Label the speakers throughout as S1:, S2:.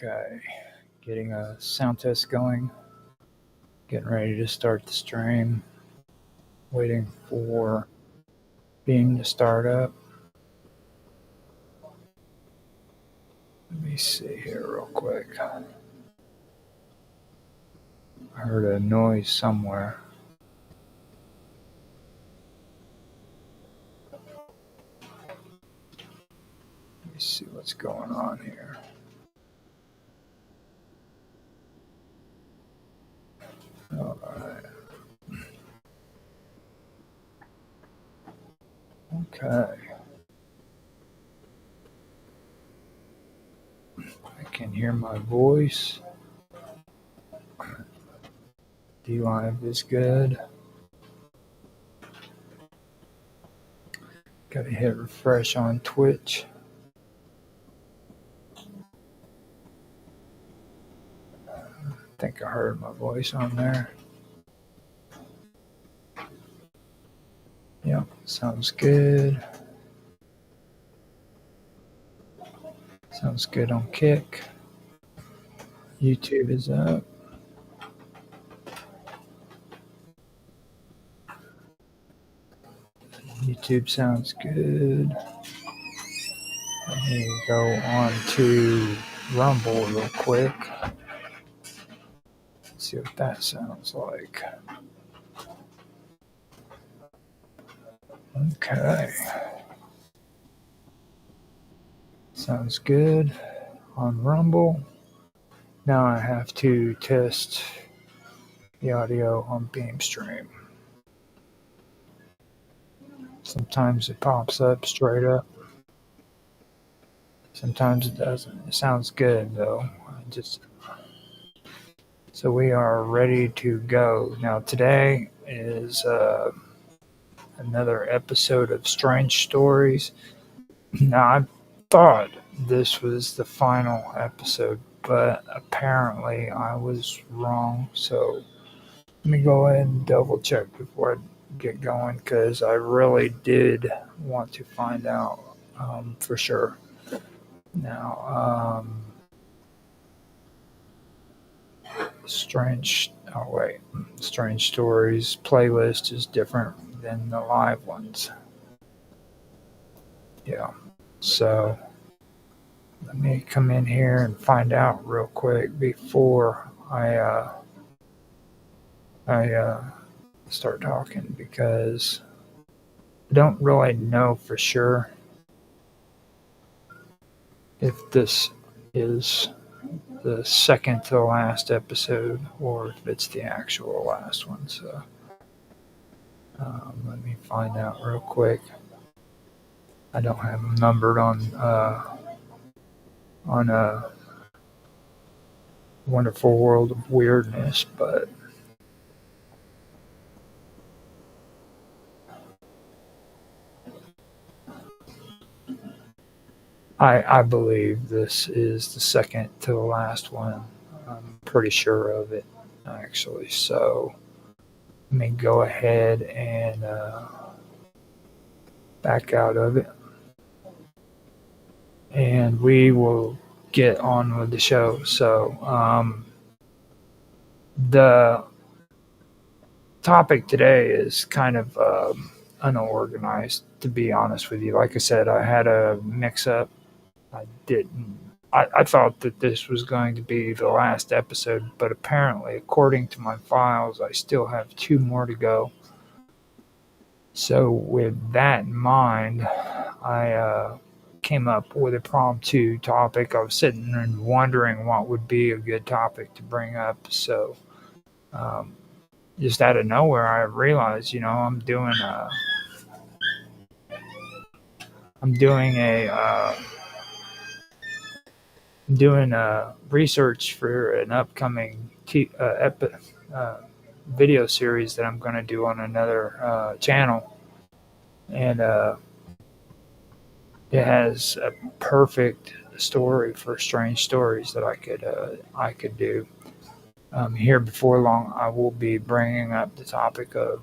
S1: Okay, getting a sound test going, getting ready to start the stream, waiting for Beam to start up. Let me see here real quick. I heard a noise somewhere. Let me see what's going on here. All right. Okay. I can hear my voice. D-Live is good. Gotta hit refresh on Twitch. I think I heard my voice on there. Yep, sounds good. Sounds good on Kick. YouTube is up. YouTube sounds good. Let me go on to Rumble real quick. See what that sounds like. Okay. Sounds good on Rumble. Now I have to test the audio on BeamStream. Sometimes it pops up straight up. Sometimes it doesn't. It sounds good though. So we are ready to go. Now today is another episode of Strange Stories. Now I thought this was the final episode, but apparently I was wrong. So let me go ahead and double check before I get going, because I really did want to find out for sure. Now, Strange Stories playlist is different than the live ones. Yeah. So let me come in here and find out real quick before I start talking, because I don't really know for sure if this is the second to the last episode or if it's the actual last one. So let me find out real quick. I don't have them numbered on a Wonderful World of Weirdness, but I believe this is the second to the last one. I'm pretty sure of it, actually. So let me go ahead and back out of it, and we will get on with the show. So the topic today is kind of unorganized, to be honest with you. Like I said, I had a mix-up. I thought that this was going to be the last episode, but apparently, according to my files, I still have 2 more to go. So with that in mind, I came up with a impromptu topic. I was sitting and wondering what would be a good topic to bring up. So just out of nowhere, I realized, I'm doing research for an upcoming video series that I'm going to do on another channel, and it has a perfect story for Strange Stories that I could do. Here before long, I will be bringing up the topic of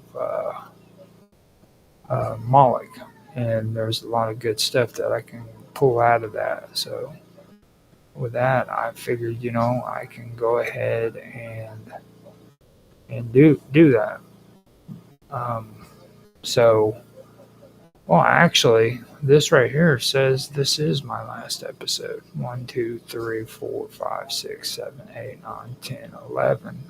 S1: Moloch, and there's a lot of good stuff that I can pull out of that. So with that, I figured, I can go ahead and do that. Um, so, well, actually, this right here says this is my last episode. 1, 2, 3, 4, 5, 6, 7, 8, 9, 10, 11.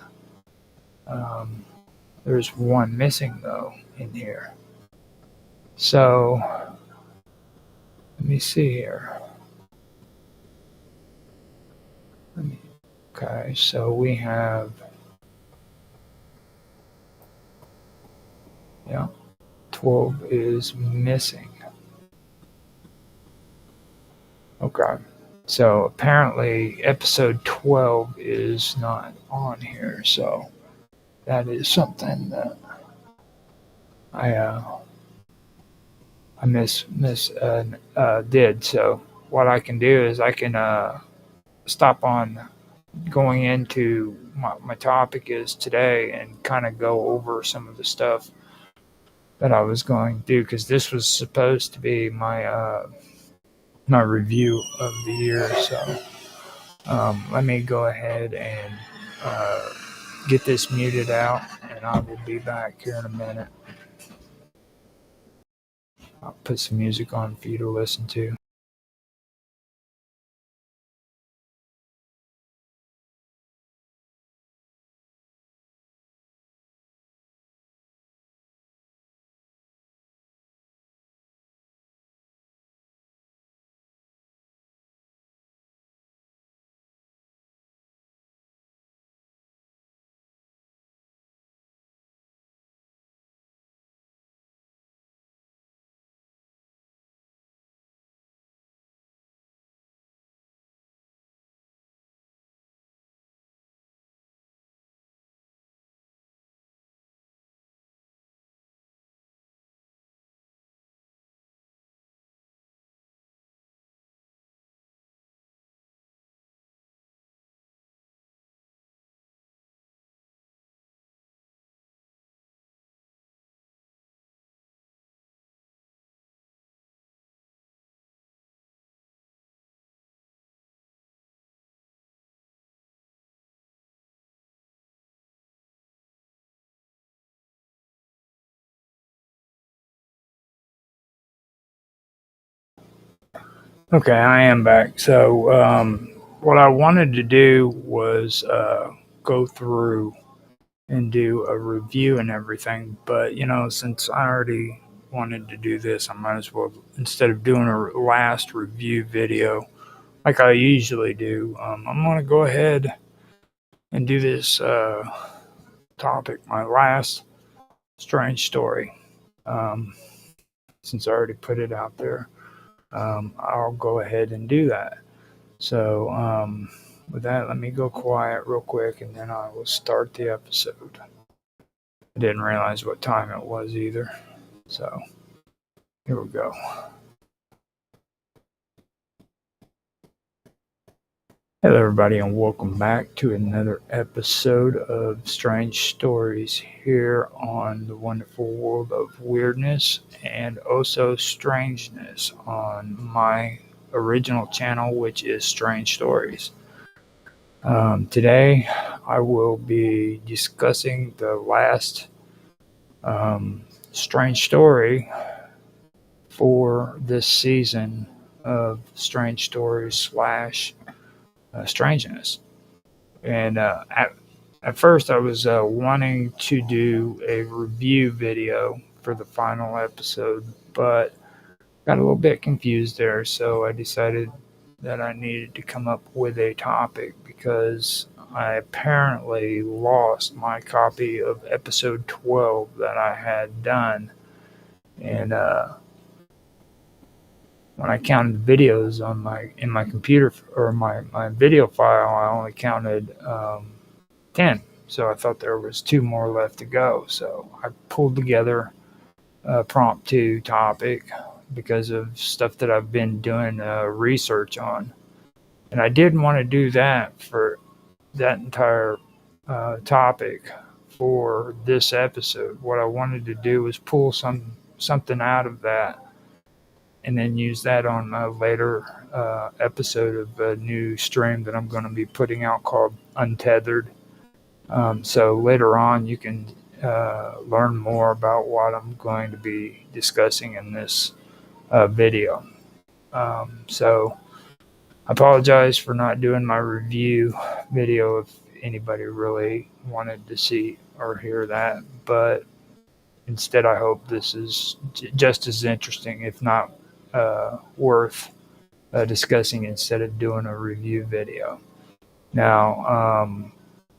S1: There's one missing though in here. So let me see here. Okay, so we have, yeah, 12 is missing. Okay, so apparently episode 12 is not on here, so that is something that I did. So what I can do is I can stop on going into my topic is today and kind of go over some of the stuff that I was going to do, because this was supposed to be my review of the year. So let me go ahead and get this muted out, and I will be back here in a minute. I'll put some music on for you to listen to. Okay, I am back. So, what I wanted to do was go through and do a review and everything. But, since I already wanted to do this, I might as well, instead of doing a last review video like I usually do, I'm going to go ahead and do this topic, my last strange story. Um, since I already put it out there, I'll go ahead and do that. So, with that, let me go quiet real quick, and then I will start the episode. I didn't realize what time it was either. So, here we go. Hello, everybody, and welcome back to another episode of Strange Stories here on the wonderful world of weirdness and also strangeness on my original channel, which is Strange Stories. Today, I will be discussing the last strange story for this season of Strange Stories slash strangeness. And at first, I was wanting to do a review video for the final episode, but got a little bit confused there, so I decided that I needed to come up with a topic because I apparently lost my copy of episode 12 that I had done. And when I counted the videos in my computer or my video file, I only counted 10. So I thought there was 2 more left to go. So I pulled together a prompt 2 topic because of stuff that I've been doing research on. And I didn't want to do that for that entire topic for this episode. What I wanted to do was pull something out of that and then use that on a later episode of a new stream that I'm going to be putting out called Untethered. So later on, you can learn more about what I'm going to be discussing in this video. So I apologize for not doing my review video if anybody really wanted to see or hear that, but instead I hope this is just as interesting, if not worth discussing instead of doing a review video. Now,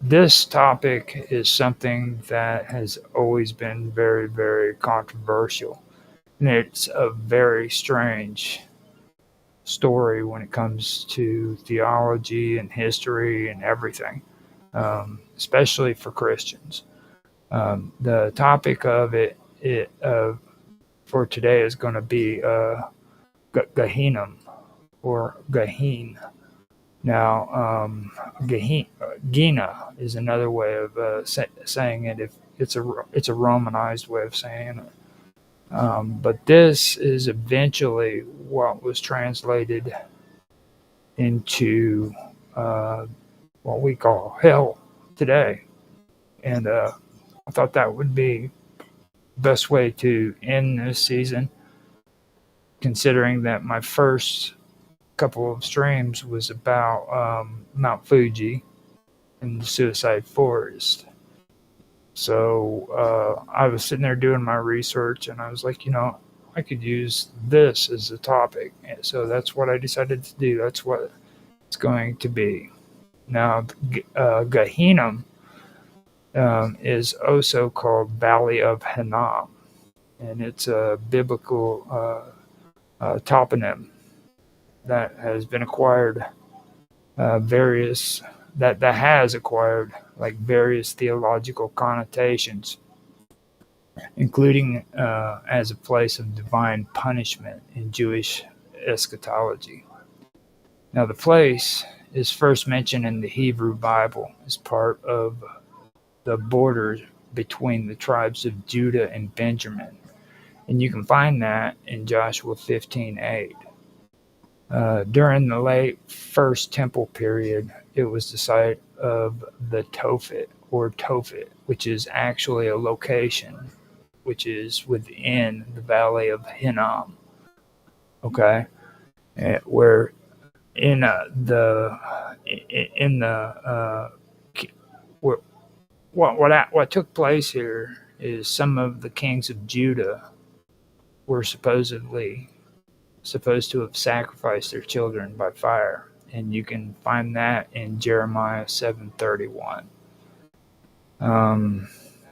S1: this topic is something that has always been very, very controversial, and it's a very strange story when it comes to theology and history and everything, especially for Christians. The topic of it for today is going to be Gehenna or Geheen. Now, Gina is another way of saying it. If it's a Romanized way of saying it. But this is eventually what was translated into what we call hell today. And I thought that would be the best way to end this season, considering that my first couple of streams was about Mount Fuji and the Suicide Forest. So I was sitting there doing my research, and I was like, I could use this as a topic. And so that's what I decided to do. That's what it's going to be. Now, Gehenna is also called Valley of Hinnom, and it's a biblical toponym that has been acquired that has acquired like various theological connotations, including as a place of divine punishment in Jewish eschatology. Now, the place is first mentioned in the Hebrew Bible as part of the border between the tribes of Judah and Benjamin, and you can find that in Joshua 15:8. During the late First Temple period, it was the site of the Tophet, which is actually a location which is within the Valley of Hinnom. Okay, where what took place here is some of the kings of Judah were supposed to have sacrificed their children by fire, and you can find that in Jeremiah 7:31.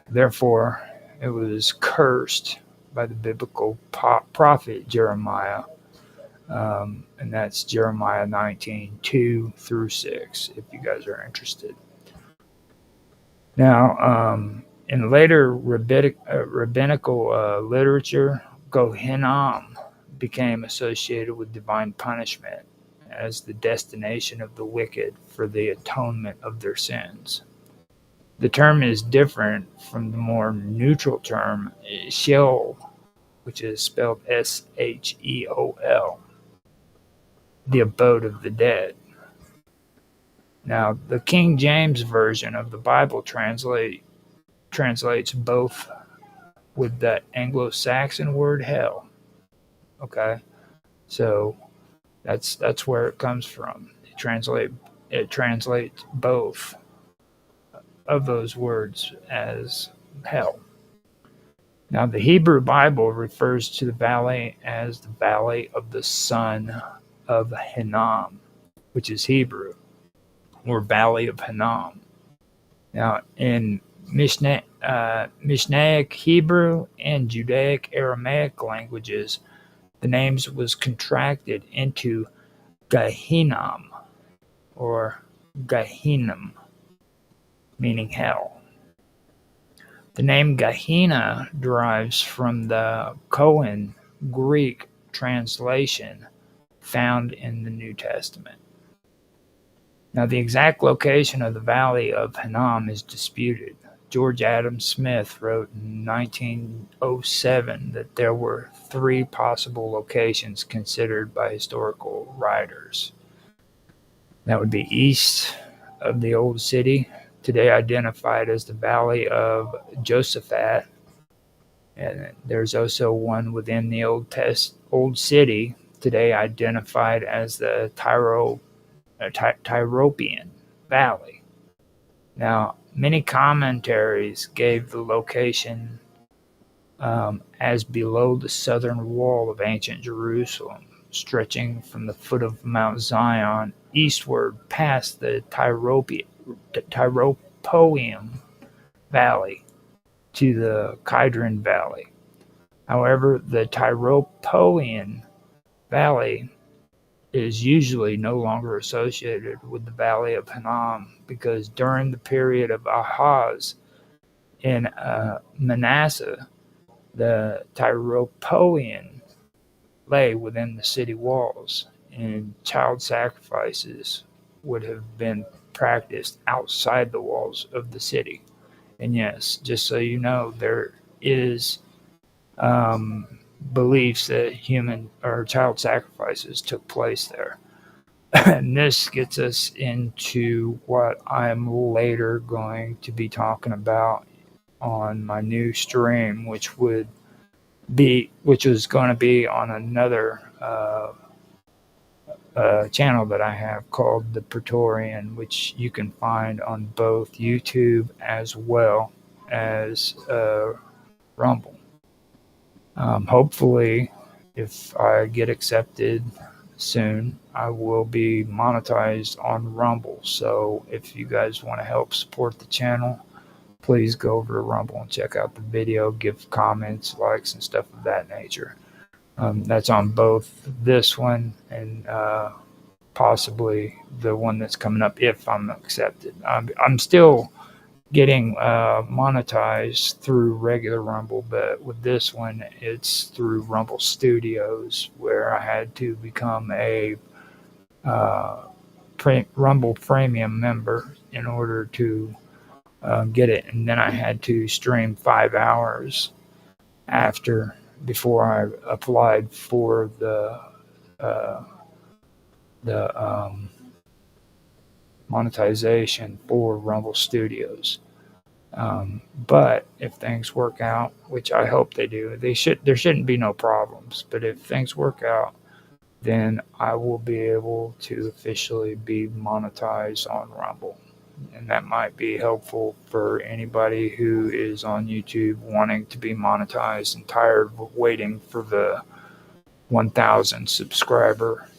S1: Therefore, it was cursed by the biblical prophet Jeremiah, and that's Jeremiah 19:2-6, if you guys are interested. Now, in later rabbinical literature, Gehenna became associated with divine punishment as the destination of the wicked for the atonement of their sins. The term is different from the more neutral term Sheol, which is spelled Sheol, the abode of the dead. Now, the King James Version of the Bible translates both with the Anglo-Saxon word hell. Okay, so that's where it comes from. It translates both of those words as hell. Now, the Hebrew Bible refers to the valley as the Valley of the Son of Hinnom, which is Hebrew, or Valley of Hinnom. Now, in Mishnaic Hebrew and Judaic Aramaic languages, the names was contracted into Gehinnom or Gehinnom, meaning hell. The name Gehenna derives from the Koine Greek translation found in the New Testament. Now, the exact location of the Valley of Hinnom is disputed. George Adam Smith wrote in 1907 that there were three possible locations considered by historical writers. That would be east of the Old City, today identified as the Valley of Josaphat. And there's also one within the Old City, today identified as the Tyropian Valley. Now, many commentaries gave the location as below the southern wall of ancient Jerusalem, stretching from the foot of Mount Zion eastward past the Tyropoeum Valley to the Kidron Valley. However, the Tyropoean Valley is usually no longer associated with the Valley of Hinnom because during the period of Ahaz in Manasseh, the Tyropoean lay within the city walls, and child sacrifices would have been practiced outside the walls of the city. And yes, just so you know, there is beliefs that human or child sacrifices took place there. And this gets us into what I'm later going to be talking about on my new stream, which was going to be on another channel that I have called The Praetorian, which you can find on both YouTube as well as Rumble. Hopefully, if I get accepted soon, I will be monetized on Rumble. So if you guys want to help support the channel, please go over to Rumble and check out the video, give comments, likes, and stuff of that nature. That's on both this one and possibly the one that's coming up if I'm accepted. I'm still getting monetized through regular Rumble, but with this one, it's through Rumble Studios, where I had to become a Rumble Premium member in order to get it, and then I had to stream 5 hours before I applied for the monetization for Rumble Studios. But if things work out, which I hope they do, there shouldn't be no problems. But if things work out, then I will be able to officially be monetized on Rumble. And that might be helpful for anybody who is on YouTube wanting to be monetized and tired of waiting for the 1,000 subscriber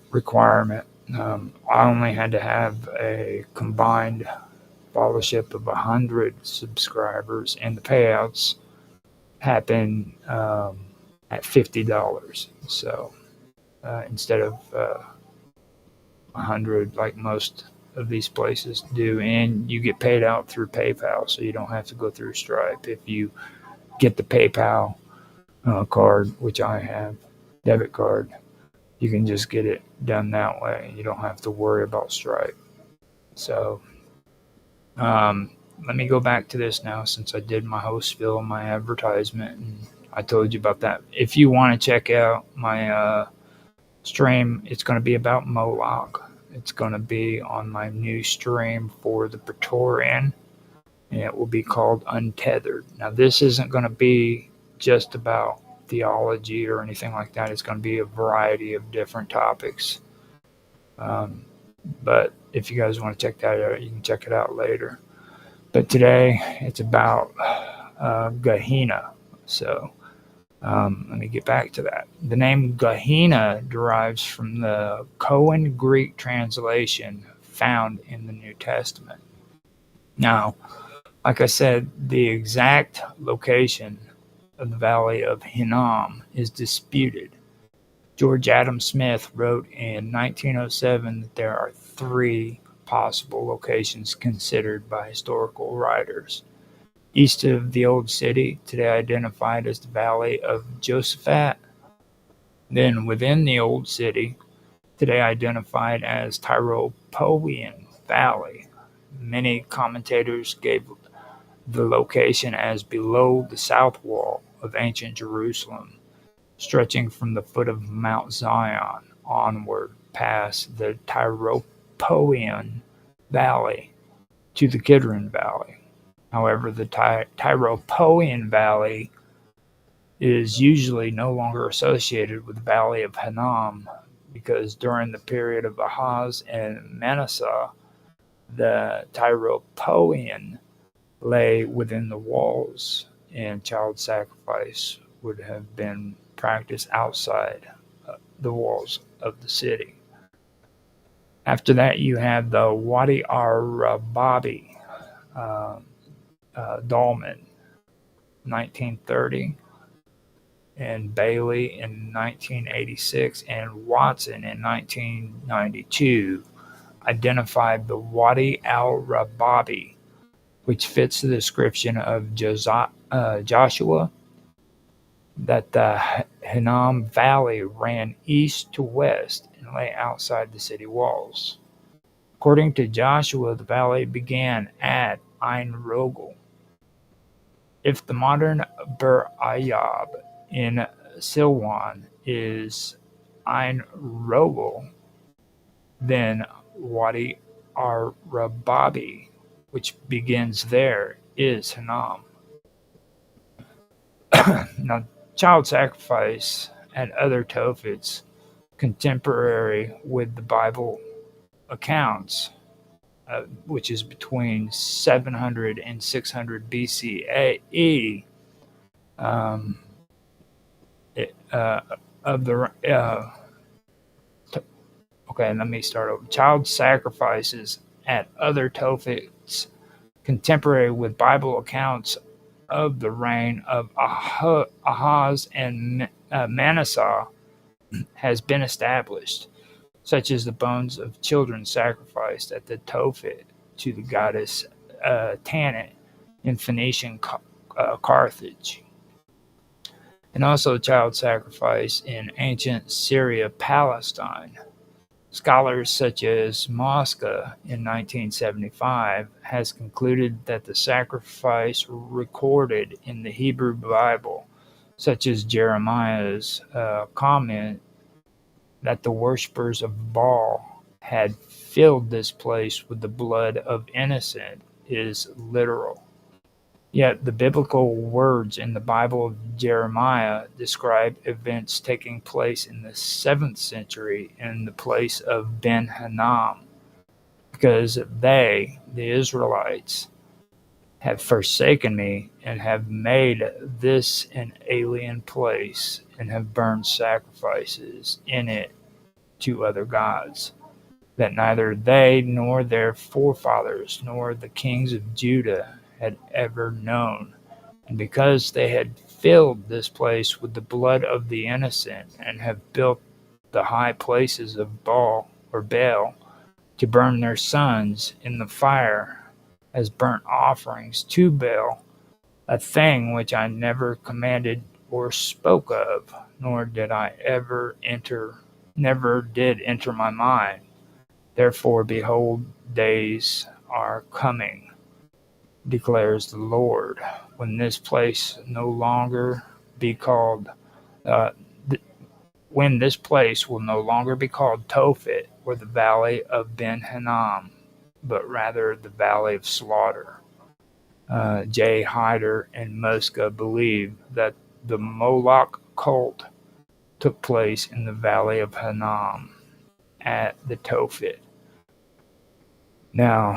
S1: requirement. I only had to have a combined followership of 100 subscribers, and the payouts happen at $50. So instead of 100 like most of these places do, and you get paid out through PayPal, so you don't have to go through Stripe. If you get the PayPal card, which I have, debit card, you can just get it done that way. You don't have to worry about Stripe. So let me go back to this now, since I did my host spiel, my advertisement, and I told you about that. If you want to check out my stream, it's going to be about Moloch. It's going to be on my new stream for the Praetorian, and it will be called Untethered. Now, this isn't going to be just about theology or anything like that. It's going to be a variety of different topics. But if you guys want to check that out, you can check it out later. But today, it's about Gehenna. So let me get back to that. The name Gehenna derives from the Koine Greek translation found in the New Testament. Now, like I said, the exact location of the Valley of Hinnom is disputed. George Adam Smith wrote in 1907 that there are three possible locations considered by historical writers. East of the Old City, today identified as the Valley of Josaphat. Then within the Old City, today identified as Tyropoean Valley. Many commentators gave the location as below the south wall of ancient Jerusalem, stretching from the foot of Mount Zion onward past the Tyropoeon Valley to the Kidron Valley. However, the Tyropoeon Valley is usually no longer associated with the Valley of Hinnom because during the period of Ahaz and Manasseh, the Tyropoeon lay within the walls, and child sacrifice would have been practiced outside the walls of the city. After that, you have the Wadi Arababi Dolmen, 1930, and Bailey in 1986, and Watson in 1992 identified the Wadi al-Rababi, which fits the description of Joshua, that the Hinnom Valley ran east to west and lay outside the city walls. According to Joshua, the valley began at Ein Rogel. If the modern Bur Ayyab in Silwan is Ein Rogel, then Wadi Arababi, which begins there, is Hinnom. Now, child sacrifice and other Tophets contemporary with the Bible accounts, which is between 700 and 600 BCE, of the okay, let me start over. Child sacrifices at other Tophets contemporary with Bible accounts of the reign of Ahaz and Manasseh has been established, such as the bones of children sacrificed at the Tophet to the goddess Tanit in Phoenician Carthage, and also child sacrifice in ancient Syria, Palestine. Scholars such as Mosca in 1975 has concluded that the sacrifice recorded in the Hebrew Bible, such as Jeremiah's comment that the worshippers of Baal had filled this place with the blood of innocent, is literal. Yet the biblical words in the Bible of Jeremiah describe events taking place in the 7th century in the place of Ben Hinnom, because they, the Israelites, have forsaken me and have made this an alien place and have burned sacrifices in it to other gods, that neither they nor their forefathers nor the kings of Judah had ever known. And because they had filled this place with the blood of the innocent and have built the high places of Baal or Baal to burn their sons in the fire as burnt offerings to Baal, a thing which I never commanded or spoke of, nor did never did enter my mind. Therefore, behold, days are coming, declares the Lord, when this place no longer be called, when this place will no longer be called Tophet or the valley of Ben Hinnom, but rather the valley of slaughter. J. Hyder and Mosca believe that the Moloch cult took place in the valley of Hinnom at the Tophet. Now,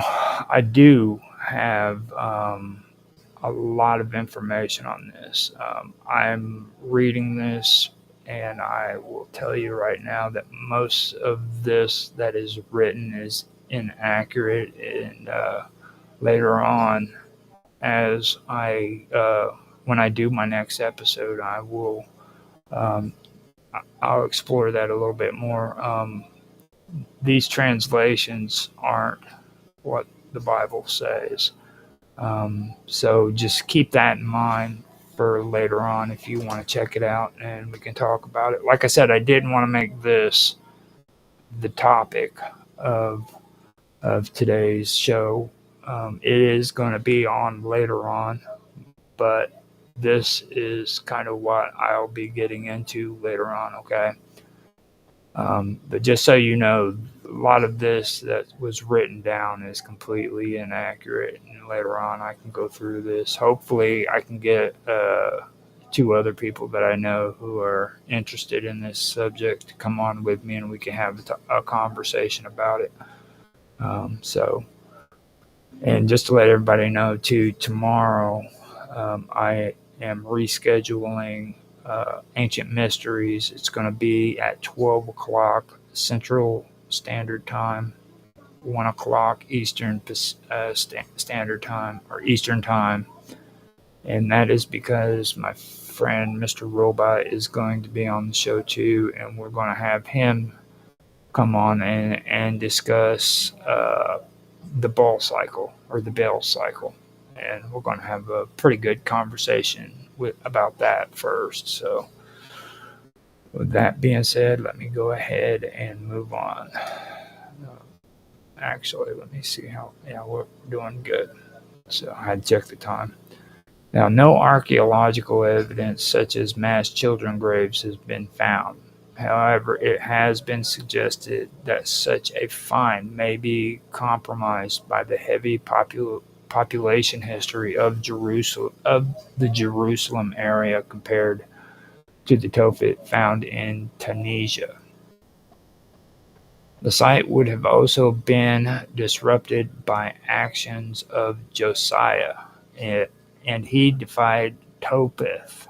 S1: I do have a lot of information on this. I'm reading this, and I will tell you right now that most of this that is written is inaccurate, and later on, as when I do my next episode, I'll explore that a little bit more. These translations aren't what the Bible says. So just keep that in mind for later on if you want to check it out and we can talk about it. Like I said, I didn't want to make this the topic of today's show, It is going to be on later on, but this is kind of what I'll be getting into later on, okay? But just so you know, a lot of this that was written down is completely inaccurate. And later on, I can go through this. Hopefully, I can get two other people that I know who are interested in this subject to come on with me and we can have a conversation about it. And just to let everybody know, too, tomorrow I am rescheduling Ancient Mysteries. It's going to be at 12 o'clock Central Standard Time, 1 o'clock Eastern Standard Time, or Eastern Time. And that is because my friend Mr. Robot is going to be on the show too, and we're going to have him come on and discuss the ball cycle or the bell cycle. And we're going to have a pretty good conversation about that first. So with that being said, let me go ahead and move on. Actually, let me see how, yeah, we're doing good. So I had to check the time. Now, no archaeological evidence such as mass children graves has been found. However, it has been suggested that such a find may be compromised by the heavy population history of the Jerusalem area compared to the Tophet found in Tunisia. The site would have also been disrupted by actions of Josiah, and he defied Topheth,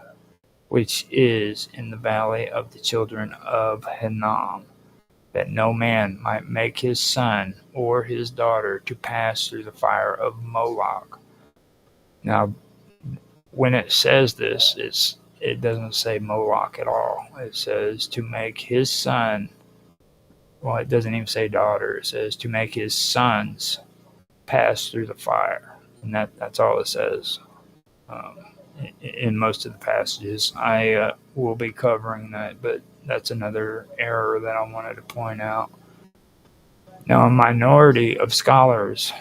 S1: which is in the valley of the children of Hinnom, that no man might make his son or his daughter to pass through the fire of Moloch. Now, when it says this, it doesn't say Moloch at all. It says to make his son, well, it doesn't even say daughter. It says to make his sons pass through the fire. And that's all it says. In most of the passages, I will be covering that, but that's another error that I wanted to point out. Now, a minority of scholars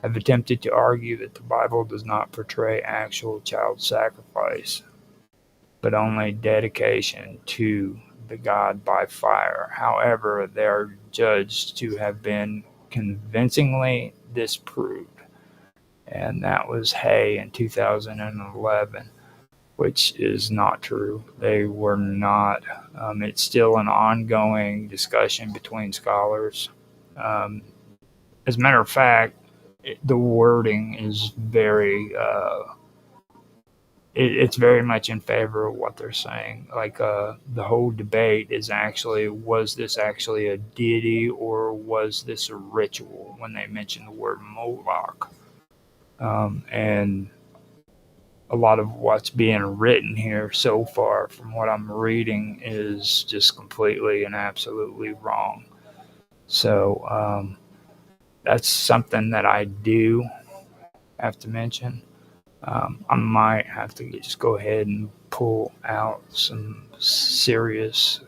S1: have attempted to argue that the Bible does not portray actual child sacrifice, but only dedication to the god by fire. However, they are judged to have been convincingly disproved. And that was Hay in 2011, which is not true. They were not. It's still an ongoing discussion between scholars. As a matter of fact, the wording is it's very much in favor of what they're saying. Like the whole debate is actually, was this actually a deity or was this a ritual when they mention the word Moloch? And a lot of what's being written here so far from what I'm reading is just completely and absolutely wrong. So that's something that I do have to mention. I might have to just go ahead and pull out some serious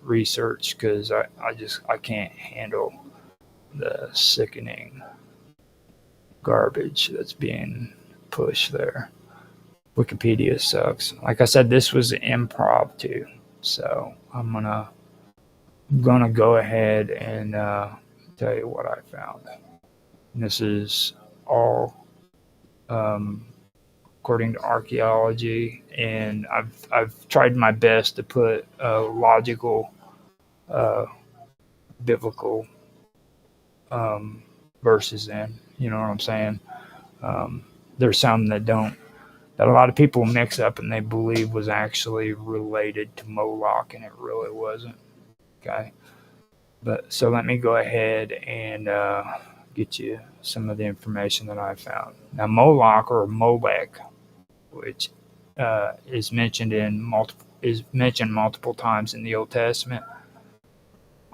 S1: research because I can't handle the sickening garbage that's being pushed there. Wikipedia sucks. Like I said, this was improv too, so I'm gonna go ahead and tell you what I found. And this is all according to archaeology, and I've tried my best to put logical, biblical verses in. You know what I'm saying? There's some that a lot of people mix up and they believe was actually related to Moloch, and it really wasn't. Okay, but so let me go ahead and get you some of the information that I found. Now, Moloch or Molech, which is mentioned multiple times in the Old Testament,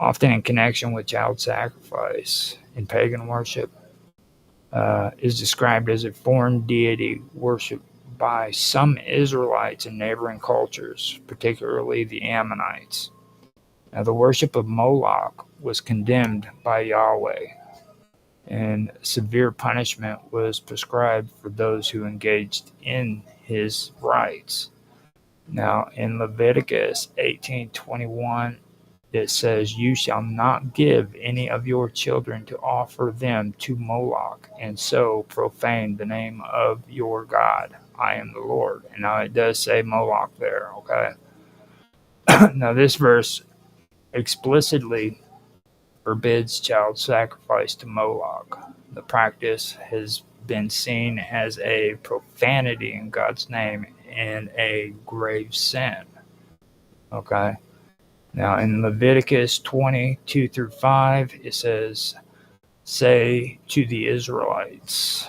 S1: often in connection with child sacrifice in pagan worship, is described as a foreign deity worshipped by some Israelites in neighboring cultures, particularly the Ammonites. Now, the worship of Moloch was condemned by Yahweh. and severe punishment was prescribed for those who engaged in his rites. Now, in Leviticus 18:21, it says, "You shall not give any of your children to offer them to Moloch, and so profane the name of your God. I am the Lord." And now it does say Moloch there, okay? Now, this verse explicitly forbids child sacrifice to Moloch. The practice has been seen as a profanity in God's name and a grave sin. Okay? Now, in Leviticus 22 through 5, it says, "Say to the Israelites,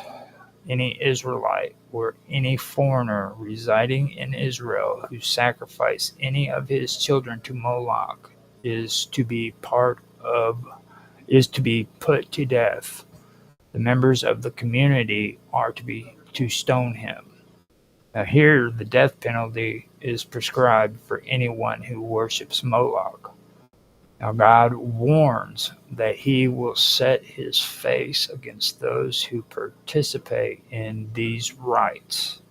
S1: any Israelite or any foreigner residing in Israel who sacrifice any of his children to Moloch is to be put to death. The members of the community are to stone him." Now here the death penalty is prescribed for anyone who worships Moloch. Now God warns that he will set his face against those who participate in these rites.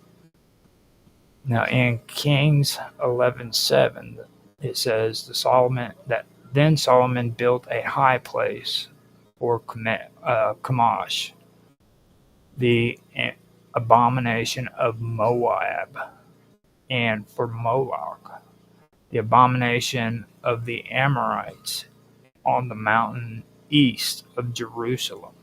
S1: Now in Kings 11:7, it says then Solomon built a high place for Chemosh, the abomination of Moab, and for Moloch, the abomination of the Amorites, on the mountain east of Jerusalem.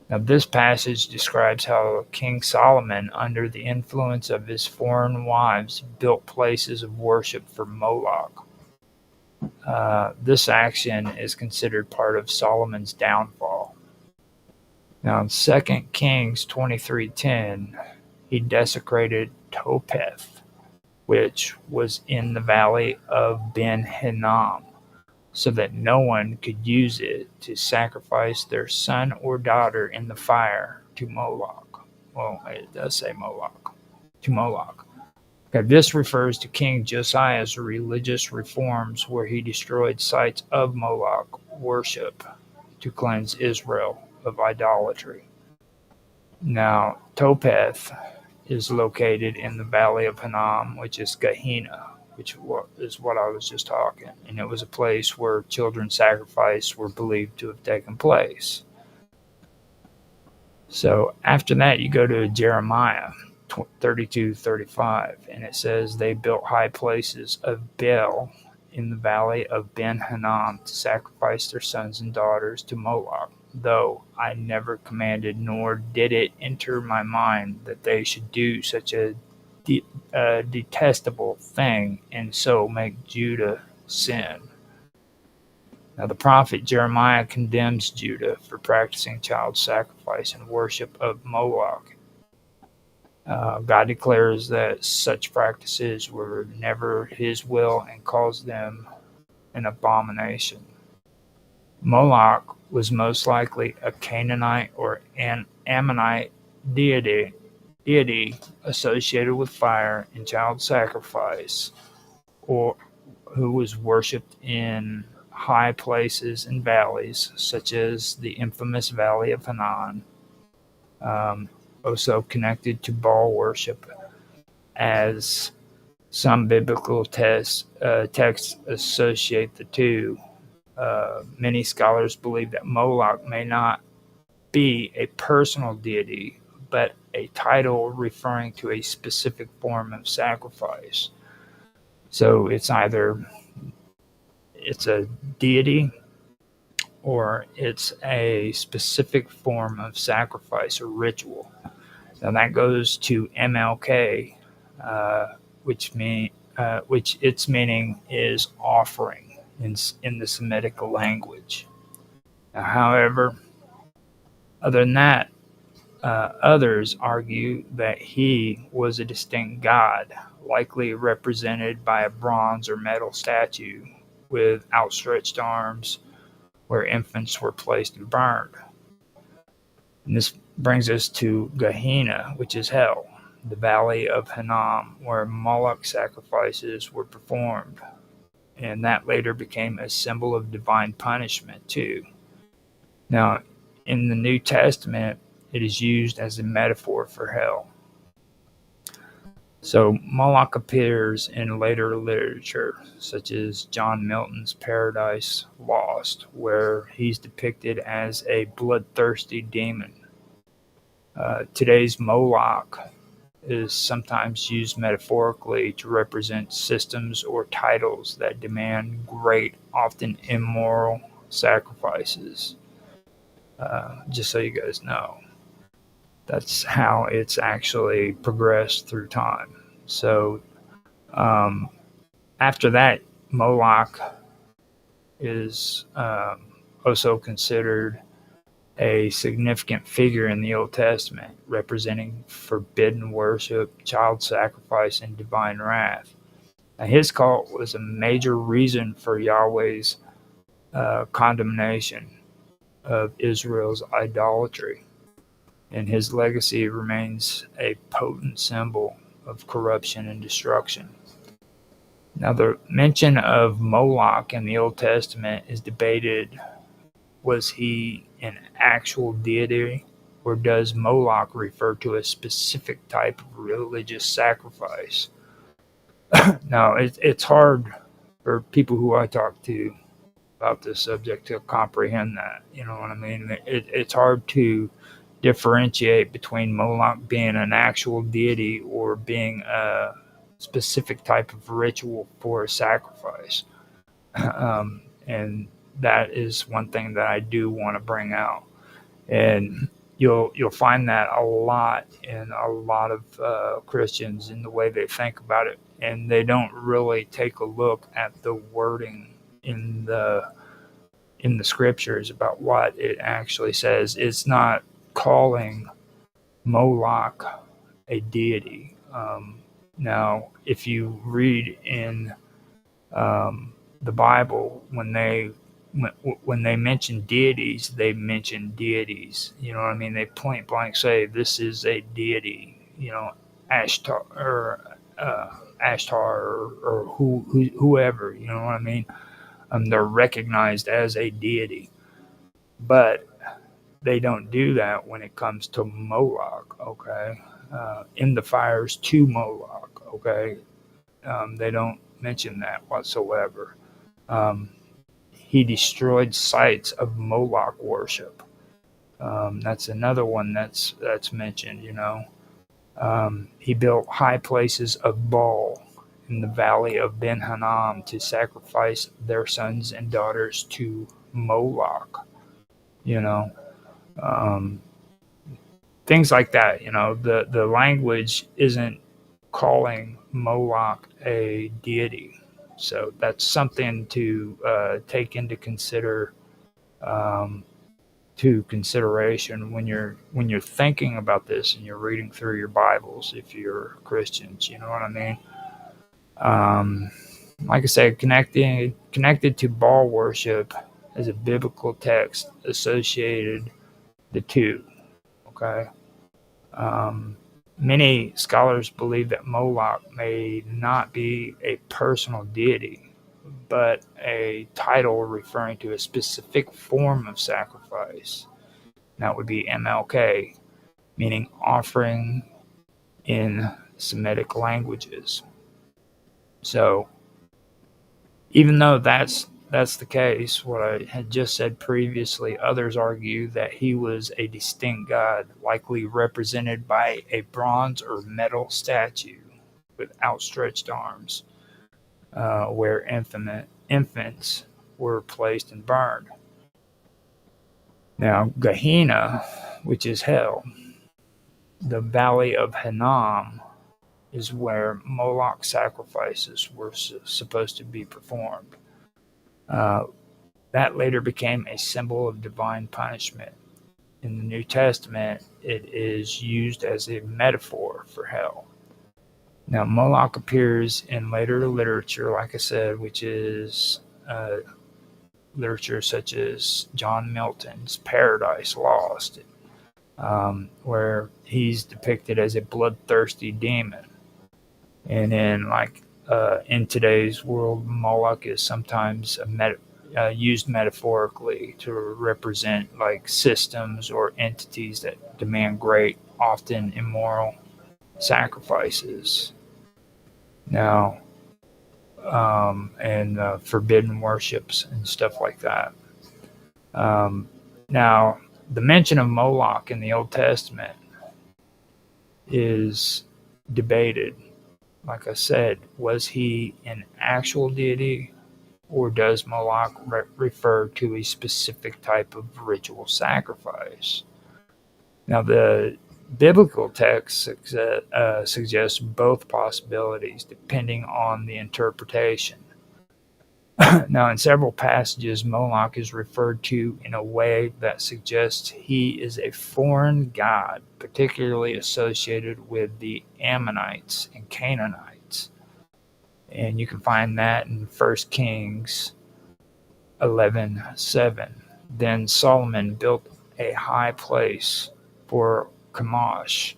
S1: Now, this passage describes how King Solomon, under the influence of his foreign wives, built places of worship for Moloch. This action is considered part of Solomon's downfall. Now, in 2 Kings 23:10, he desecrated Topheth, which was in the valley of Ben Hinnom, so that no one could use it to sacrifice their son or daughter in the fire to Moloch. Well, it does say Moloch. To Moloch. Okay, this refers to King Josiah's religious reforms where he destroyed sites of Moloch worship to cleanse Israel of idolatry. Now, Topheth is located in the valley of Hinnom, which is Gehenna, which is what I was just talking. And it was a place where children's sacrifices were believed to have taken place. So after that, you go to Jeremiah 32:35, and it says, "They built high places of Baal in the valley of Ben Hinnom to sacrifice their sons and daughters to Moloch, though I never commanded nor did it enter my mind that they should do such a detestable thing and so make Judah sin." Now the prophet Jeremiah condemns Judah for practicing child sacrifice and worship of Moloch. God declares that such practices were never his will and calls them an abomination. Moloch was most likely a Canaanite or an Ammonite deity associated with fire and child sacrifice, or who was worshipped in high places and valleys, such as the infamous Valley of Hinnom, also connected to Baal worship, as some biblical texts associate the two. Many scholars believe that Moloch may not be a personal deity, but a title referring to a specific form of sacrifice. So it's either it's a deity or it's a specific form of sacrifice or ritual. Now that goes to MLK, which its meaning is offering in the Semitic language. Now, however, other than that, others argue that he was a distinct god, likely represented by a bronze or metal statue with outstretched arms where infants were placed and burned. And this brings us to Gehenna, which is hell, the valley of Hinnom, where Moloch sacrifices were performed. And that later became a symbol of divine punishment, too. Now, in the New Testament, it is used as a metaphor for hell. So Moloch appears in later literature, such as John Milton's Paradise Lost, where he's depicted as a bloodthirsty demon. Today's Moloch is sometimes used metaphorically to represent systems or titles that demand great, often immoral sacrifices. Just so you guys know. That's how it's actually progressed through time. So after that, Moloch is also considered a significant figure in the Old Testament, representing forbidden worship, child sacrifice, and divine wrath. Now, his cult was a major reason for Yahweh's condemnation of Israel's idolatry, and his legacy remains a potent symbol of corruption and destruction. Now, the mention of Moloch in the Old Testament is debated. Was he an actual deity, or does Moloch refer to a specific type of religious sacrifice? Now, it's hard for people who I talk to about this subject to comprehend that. You know what I mean? It's hard to differentiate between Moloch being an actual deity or being a specific type of ritual for a sacrifice. And that is one thing that I do want to bring out. And you'll find that a lot in a lot of Christians in the way they think about it. And they don't really take a look at the wording in the scriptures about what it actually says. It's not calling Moloch a deity. Now, if you read in the Bible, when they mention deities, they mention deities. You know what I mean? They point blank say this is a deity. You know, Ashtar or whoever. You know what I mean? They're recognized as a deity, but they don't do that when it comes to Moloch. Okay, in the fires to Moloch. Okay, they don't mention that whatsoever. He destroyed sites of Moloch worship. That's another one that's mentioned. You know, he built high places of Baal in the valley of Ben Hinnom to sacrifice their sons and daughters to Moloch. You know, things like that. You know, the language isn't calling Moloch a deity. So that's something to take into consideration when you're thinking about this and you're reading through your Bibles. If you're Christians, you know what I mean. Like I said, connected to Baal worship as a biblical text associated the two. Okay. Many scholars believe that Moloch may not be a personal deity, but a title referring to a specific form of sacrifice. That would be MLK, meaning offering in Semitic languages. So, even though that's the case, what I had just said previously, others argue that he was a distinct god, likely represented by a bronze or metal statue with outstretched arms, where infants were placed and burned. Now, Gehenna, which is hell, the valley of Hinnom, is where Moloch sacrifices were supposed to be performed. That later became a symbol of divine punishment. In the New Testament, it is used as a metaphor for hell. Now, Moloch appears in later literature, like I said, which is literature such as John Milton's Paradise Lost, where he's depicted as a bloodthirsty demon. And in today's world, Moloch is sometimes used metaphorically to represent like systems or entities that demand great, often immoral sacrifices. Now, and forbidden worships and stuff like that. Now, the mention of Moloch in the Old Testament is debated. Like I said, was he an actual deity, or does Moloch refer to a specific type of ritual sacrifice? Now, the biblical text suggests both possibilities depending on the interpretation. Now, in several passages, Moloch is referred to in a way that suggests he is a foreign god, particularly associated with the Ammonites and Canaanites. And you can find that in 1 Kings 11:7. Then Solomon built a high place for Chemosh,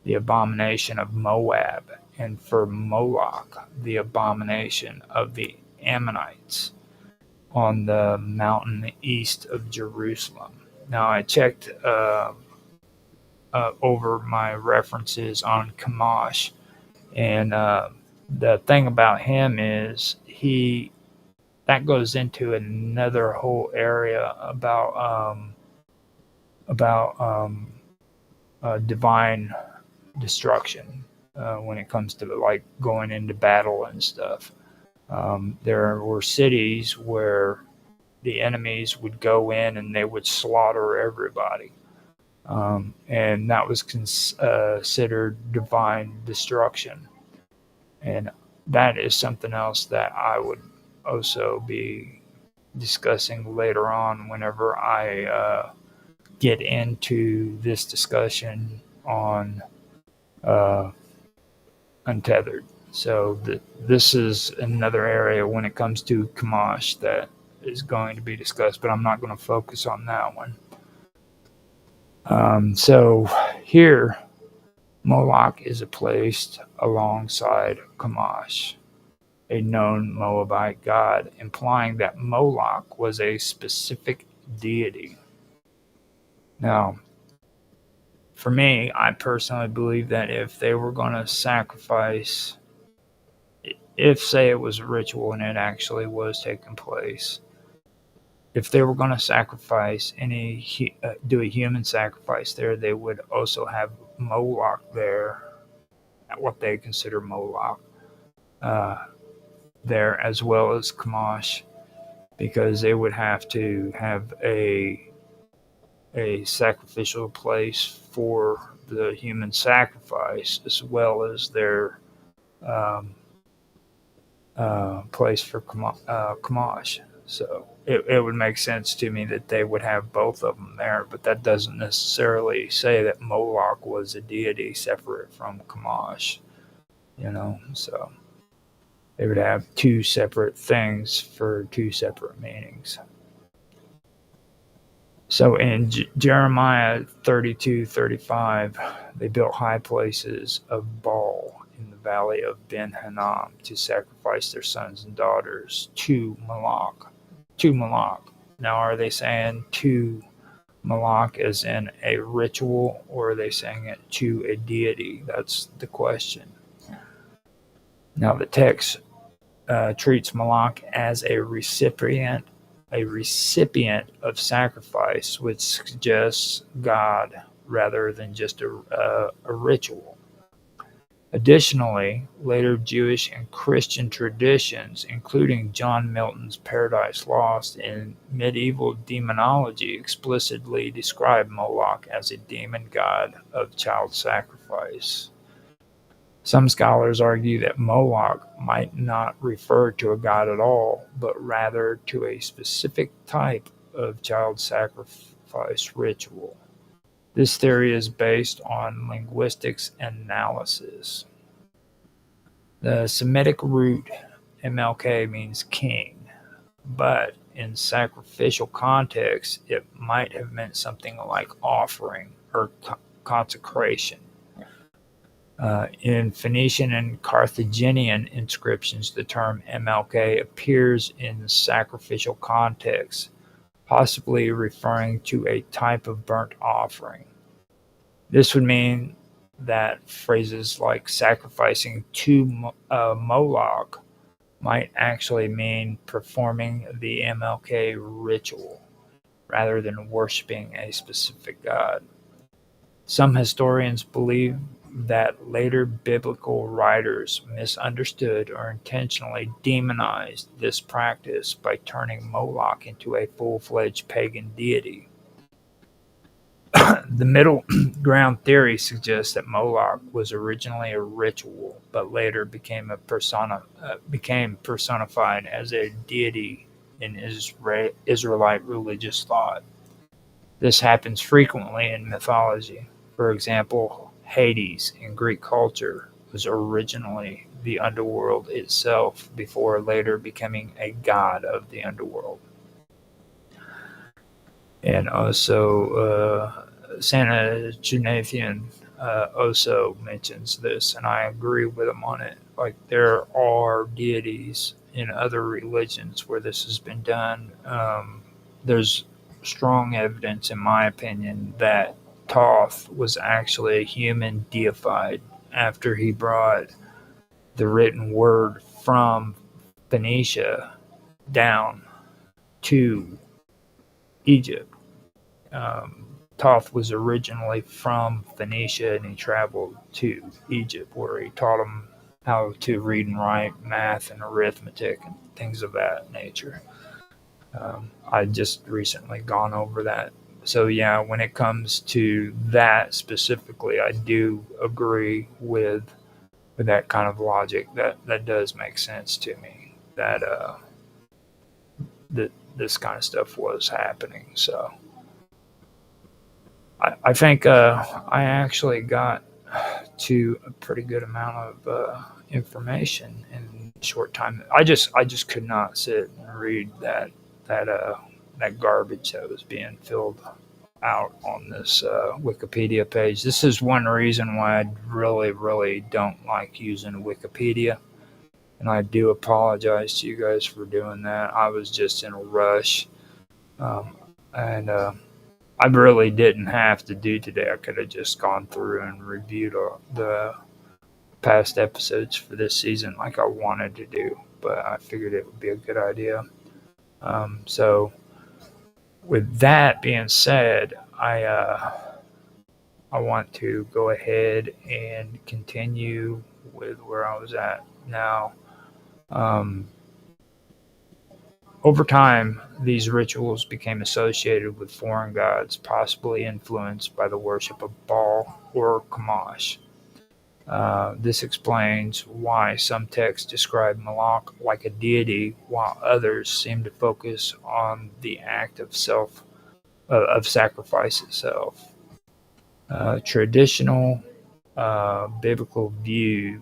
S1: the abomination of Moab, and for Moloch, the abomination of the Ammonites, on the mountain east of Jerusalem. Now, I checked over my references on Chemosh, and the thing about him is that goes into another whole area about divine destruction when it comes to like going into battle and stuff. There were cities where the enemies would go in and they would slaughter everybody. And that was considered divine destruction. And that is something else that I would also be discussing later on whenever I get into this discussion on Untethered. So this is another area when it comes to Chemosh that is going to be discussed, but I'm not going to focus on that one. So here, Moloch is placed alongside Chemosh, a known Moabite god, implying that Moloch was a specific deity. Now, for me, I personally believe that if they were going to sacrifice, if say it was a ritual and it actually was taking place, if they were going to sacrifice do a human sacrifice there, they would also have Moloch there, what they consider Moloch, there as well as Chemosh, because they would have to have a sacrificial place for the human sacrifice as well as their place for Chemosh. So it would make sense to me that they would have both of them there, but that doesn't necessarily say that Moloch was a deity separate from Chemosh, so they would have two separate things for two separate meanings. So in Jeremiah 32:35, they built high places of Baal in the valley of Ben Hinnom to sacrifice their sons and daughters to Moloch. Now, are they saying to Moloch as in a ritual, or are they saying it to a deity? That's the question. Now, the text treats Moloch as a recipient of sacrifice, which suggests God rather than just a ritual. Additionally, later Jewish and Christian traditions, including John Milton's Paradise Lost and medieval demonology, explicitly describe Moloch as a demon god of child sacrifice. Some scholars argue that Moloch might not refer to a god at all, but rather to a specific type of child sacrifice ritual. This theory is based on linguistics analysis. The Semitic root MLK means king, but in sacrificial context, it might have meant something like offering or consecration. In Phoenician and Carthaginian inscriptions, the term MLK appears in sacrificial context, possibly referring to a type of burnt offering. This would mean that phrases like sacrificing to Moloch might actually mean performing the MLK ritual rather than worshiping a specific god. Some historians believe that later biblical writers misunderstood or intentionally demonized this practice by turning Moloch into a full-fledged pagan deity. The middle ground theory suggests that Moloch was originally a ritual, but later became personified as a deity in Israelite religious thought. This happens frequently in mythology. For example, Hades in Greek culture was originally the underworld itself before later becoming a god of the underworld. And also, Santa Junathan also mentions this, and I agree with him on it. Like, there are deities in other religions where this has been done. There's strong evidence, in my opinion, that Thoth was actually a human deified after he brought the written word from Phoenicia down to Egypt. Thoth was originally from Phoenicia, and he traveled to Egypt, where he taught them how to read and write, math and arithmetic, and things of that nature. I just recently gone over that. So yeah, when it comes to that specifically, I do agree with that kind of logic. That does make sense to me. That this kind of stuff was happening. So I think I actually got to a pretty good amount of information in a short time. I just could not sit and read that garbage that was being filled out on this Wikipedia page. This is one reason why I really don't like using Wikipedia, and I do apologize to you guys for doing that. I was just in a rush, and I really didn't have to do today. I could have just gone through and reviewed the past episodes for this season like I wanted to do, but I figured it would be a good idea. So with that being said, I want to go ahead and continue with where I was at now. Over time, these rituals became associated with foreign gods, possibly influenced by the worship of Baal or Chemosh. This explains why some texts describe Moloch like a deity, while others seem to focus on the act of sacrifice itself. Traditional biblical view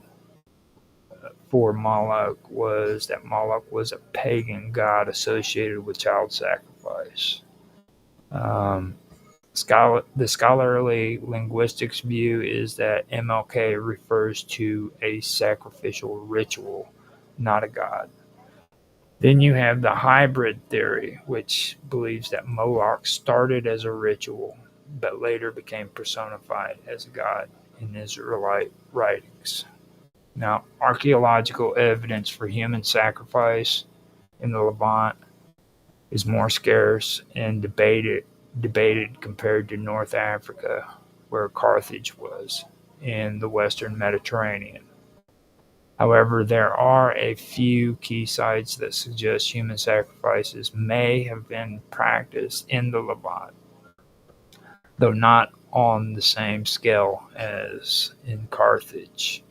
S1: for Moloch was that Moloch was a pagan god associated with child sacrifice. The scholarly linguistics view is that MLK refers to a sacrificial ritual, not a god. Then you have the hybrid theory, which believes that Moloch started as a ritual, but later became personified as a god in Israelite writings. Now, archaeological evidence for human sacrifice in the Levant is more scarce and debated compared to North Africa, where Carthage was, in the Western Mediterranean. However, there are a few key sites that suggest human sacrifices may have been practiced in the Levant, though not on the same scale as in Carthage.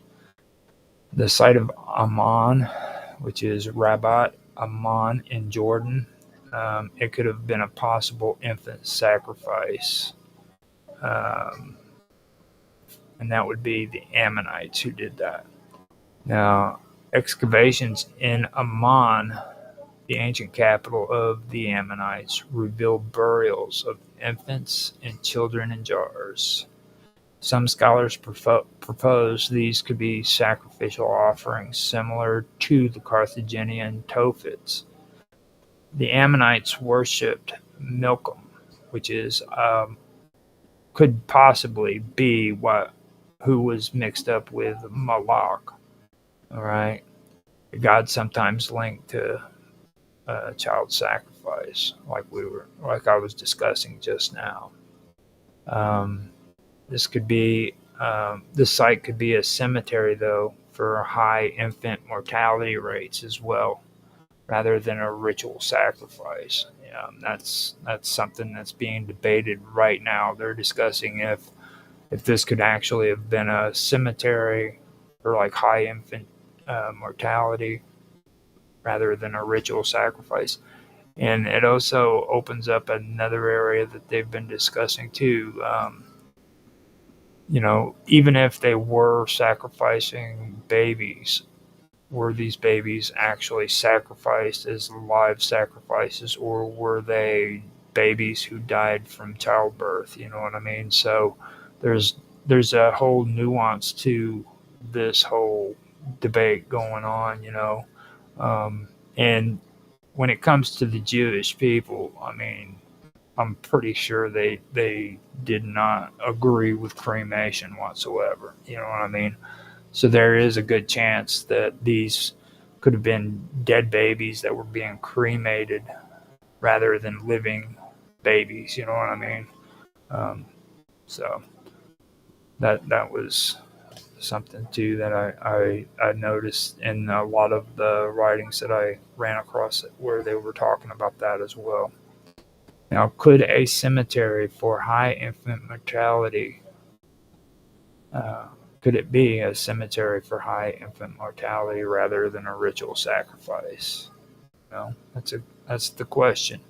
S1: The site of Ammon, which is Rabat Ammon in Jordan, it could have been a possible infant sacrifice. And that would be the Ammonites who did that. Now, excavations in Ammon, the ancient capital of the Ammonites, reveal burials of infants and children in jars. Some scholars propose these could be sacrificial offerings similar to the Carthaginian Tophets. The Ammonites worshipped Milcom, which is could possibly be who was mixed up with Moloch. All right, a god sometimes linked to child sacrifice, like I was discussing just now. This site could be a cemetery, though, for high infant mortality rates as well, rather than a ritual sacrifice. That's something that's being debated right now. They're discussing if this could actually have been a cemetery for like high infant mortality rather than a ritual sacrifice. And it also opens up another area that they've been discussing too. Even if they were sacrificing babies, were these babies actually sacrificed as live sacrifices, or were they babies who died from childbirth? You know what I mean? So there's a whole nuance to this whole debate going on, and when it comes to the Jewish people, I mean, I'm pretty sure they did not agree with cremation whatsoever. You know what I mean? So there is a good chance that these could have been dead babies that were being cremated rather than living babies. You know what I mean? So that was something too that I noticed in a lot of the writings that I ran across where they were talking about that as well. Now, could a cemetery for high infant mortality could it be a cemetery for high infant mortality rather than a ritual sacrifice? Well, that's the question.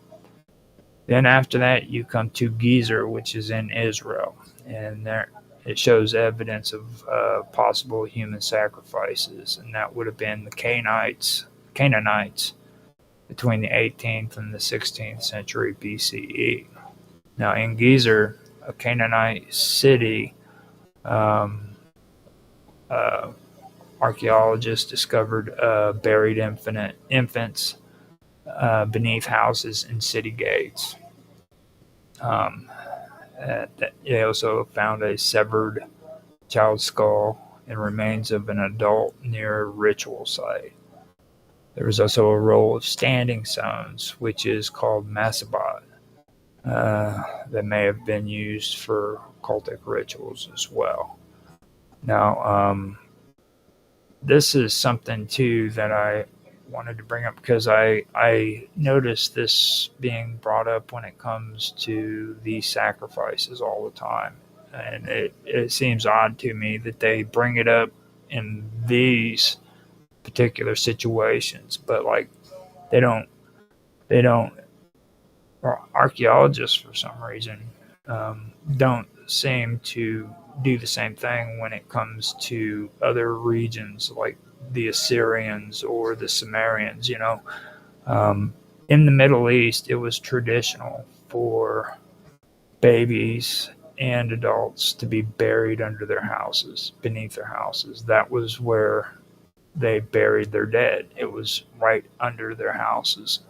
S1: Then after that, you come to Gezer, which is in Israel, and there it shows evidence of possible human sacrifices, and that would have been the Canaanites between the 18th and the 16th century BCE. Now, in Gezer, a Canaanite city, archaeologists discovered buried infants beneath houses and city gates. They also found a severed child skull and remains of an adult near a ritual site. There was also a roll of standing stones, which is called masabat, that may have been used for cultic rituals as well. Now, this is something too that I wanted to bring up because I noticed this being brought up when it comes to these sacrifices all the time. And it seems odd to me that they bring it up in these particular situations, but like they don't or archaeologists for some reason don't seem to do the same thing when it comes to other regions like the Assyrians or the Sumerians. In the Middle East, it was traditional for babies and adults to be buried under their houses, beneath their houses. That was where they buried their dead. It was right under their houses,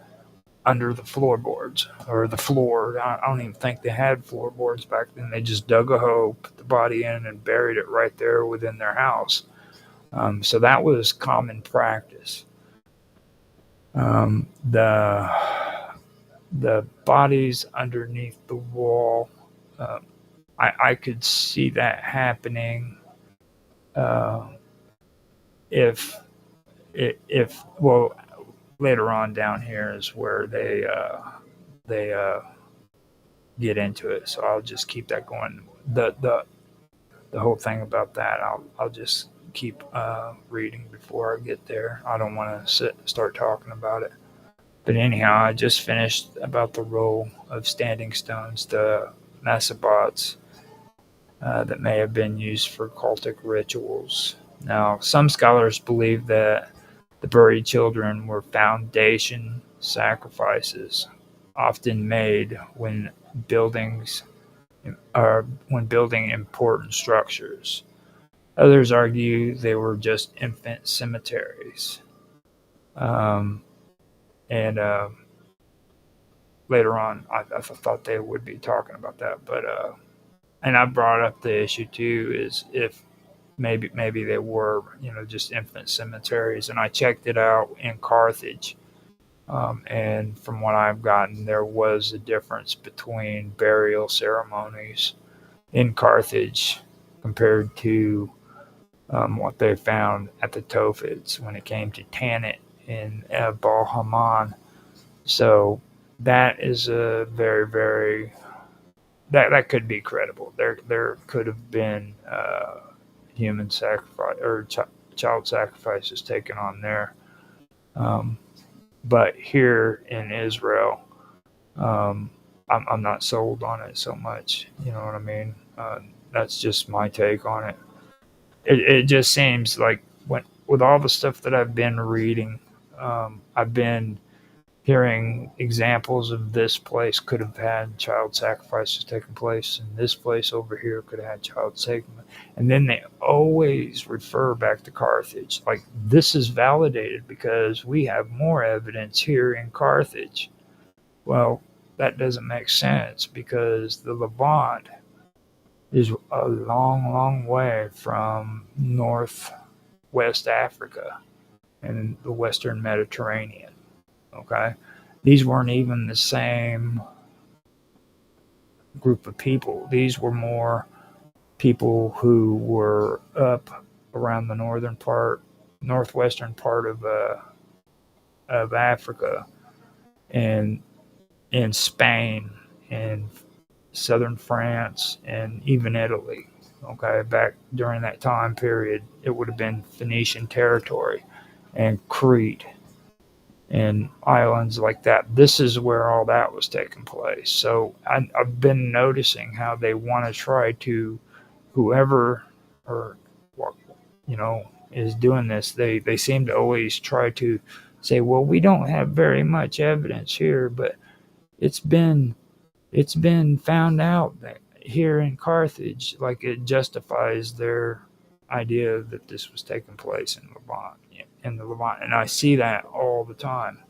S1: under the floorboards or the floor. I don't even think they had floorboards back then. They just dug a hole, put the body in, and buried it right there within their house. So that was common practice. The bodies underneath the wall, I could see that happening if later on down here is where they get into it. So I'll just keep that going. The whole thing about that, I'll just keep reading before I get there. I don't want to start talking about it. But anyhow, I just finished about the role of standing stones, the masabats, that may have been used for cultic rituals. Now, some scholars believe that the buried children were foundation sacrifices, often made when buildings when building important structures. Others argue they were just infant cemeteries. Um, and Later on, I thought they would be talking about that, but and I brought up the issue too, is if maybe they were, just infant cemeteries, and I checked it out in Carthage. And from what I've gotten, there was a difference between burial ceremonies in Carthage compared to what they found at the Tophids when it came to Tanit in Balhaman. So that is a very, very that could be credible. There could have been human sacrifice or child sacrifices taken on there. Um, but here in Israel, I'm not sold on it so much. You know what I mean? That's just my take on it. It just seems like with all the stuff that I've been reading, I've been hearing examples of this place could have had child sacrifices taking place, and this place over here could have had child sacrifices. And then they always refer back to Carthage. Like, this is validated because we have more evidence here in Carthage. Well, that doesn't make sense because the Levant is a long, long way from northwest Africa and the Western Mediterranean. Okay? These weren't even the same group of people. These were more people who were up around the northwestern part of Africa, and in Spain and southern France and even Italy. Okay, back during that time period, it would have been Phoenician territory and Crete and islands like that. This is where all that was taking place. So I've been noticing how they want to try to, whoever or is doing this, they seem to always try to say, well, we don't have very much evidence here, but it's been found out that here in Carthage, like, it justifies their idea that this was taking place in the Levant, and I see that all the time.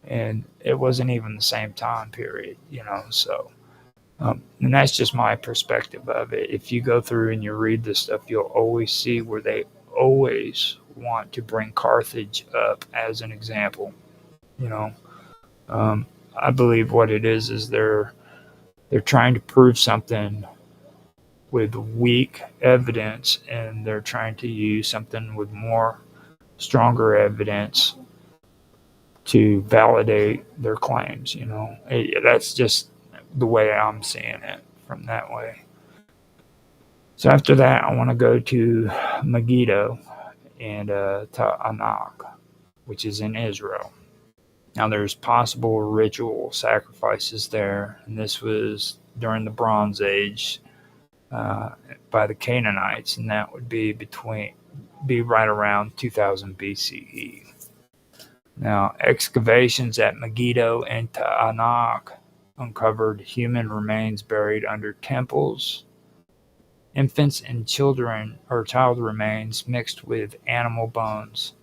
S1: And it wasn't even the same time period, So, and that's just my perspective of it. If you go through and you read this stuff, you'll always see where they always want to bring Carthage up as an example. You know, I believe what it is they're trying to prove something with weak evidence, and they're trying to use something with more stronger evidence to validate their claims. That's just the way I'm seeing it from that way. So after that, I want to go to Megiddo and Ta'anak, which is in Israel. Now, there's possible ritual sacrifices there, and this was during the Bronze Age by the Canaanites, and that would be right around 2000 BCE. Now, excavations at Megiddo and Ta'anak uncovered human remains buried under temples, infants and children or child remains mixed with animal bones,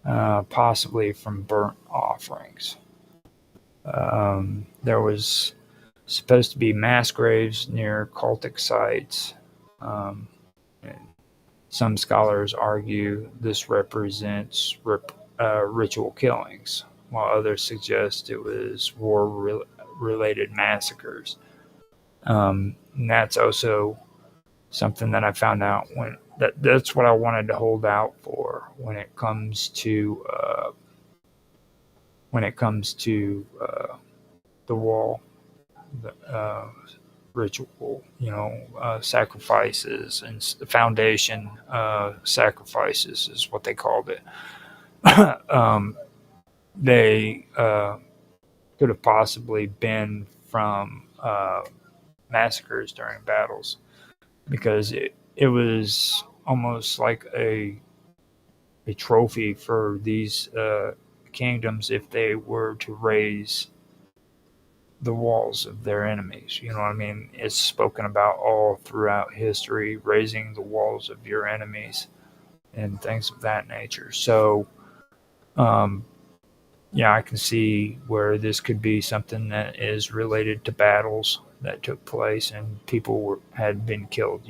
S1: possibly from burnt offerings. There was supposed to be mass graves near cultic sites. And some scholars argue this represents ritual killings, while others suggest it was war-related massacres. And that's also something that I found out that's what I wanted to hold out for when it comes to the wall, the ritual, sacrifices and foundation sacrifices is what they called it. They could have possibly been from massacres during battles, because it was almost like a trophy for these kingdoms if they were to raise the walls of their enemies. You know what I mean? It's spoken about all throughout history, raising the walls of your enemies and things of that nature. So, um, yeah, I can see where this could be something that is related to battles that took place and had been killed.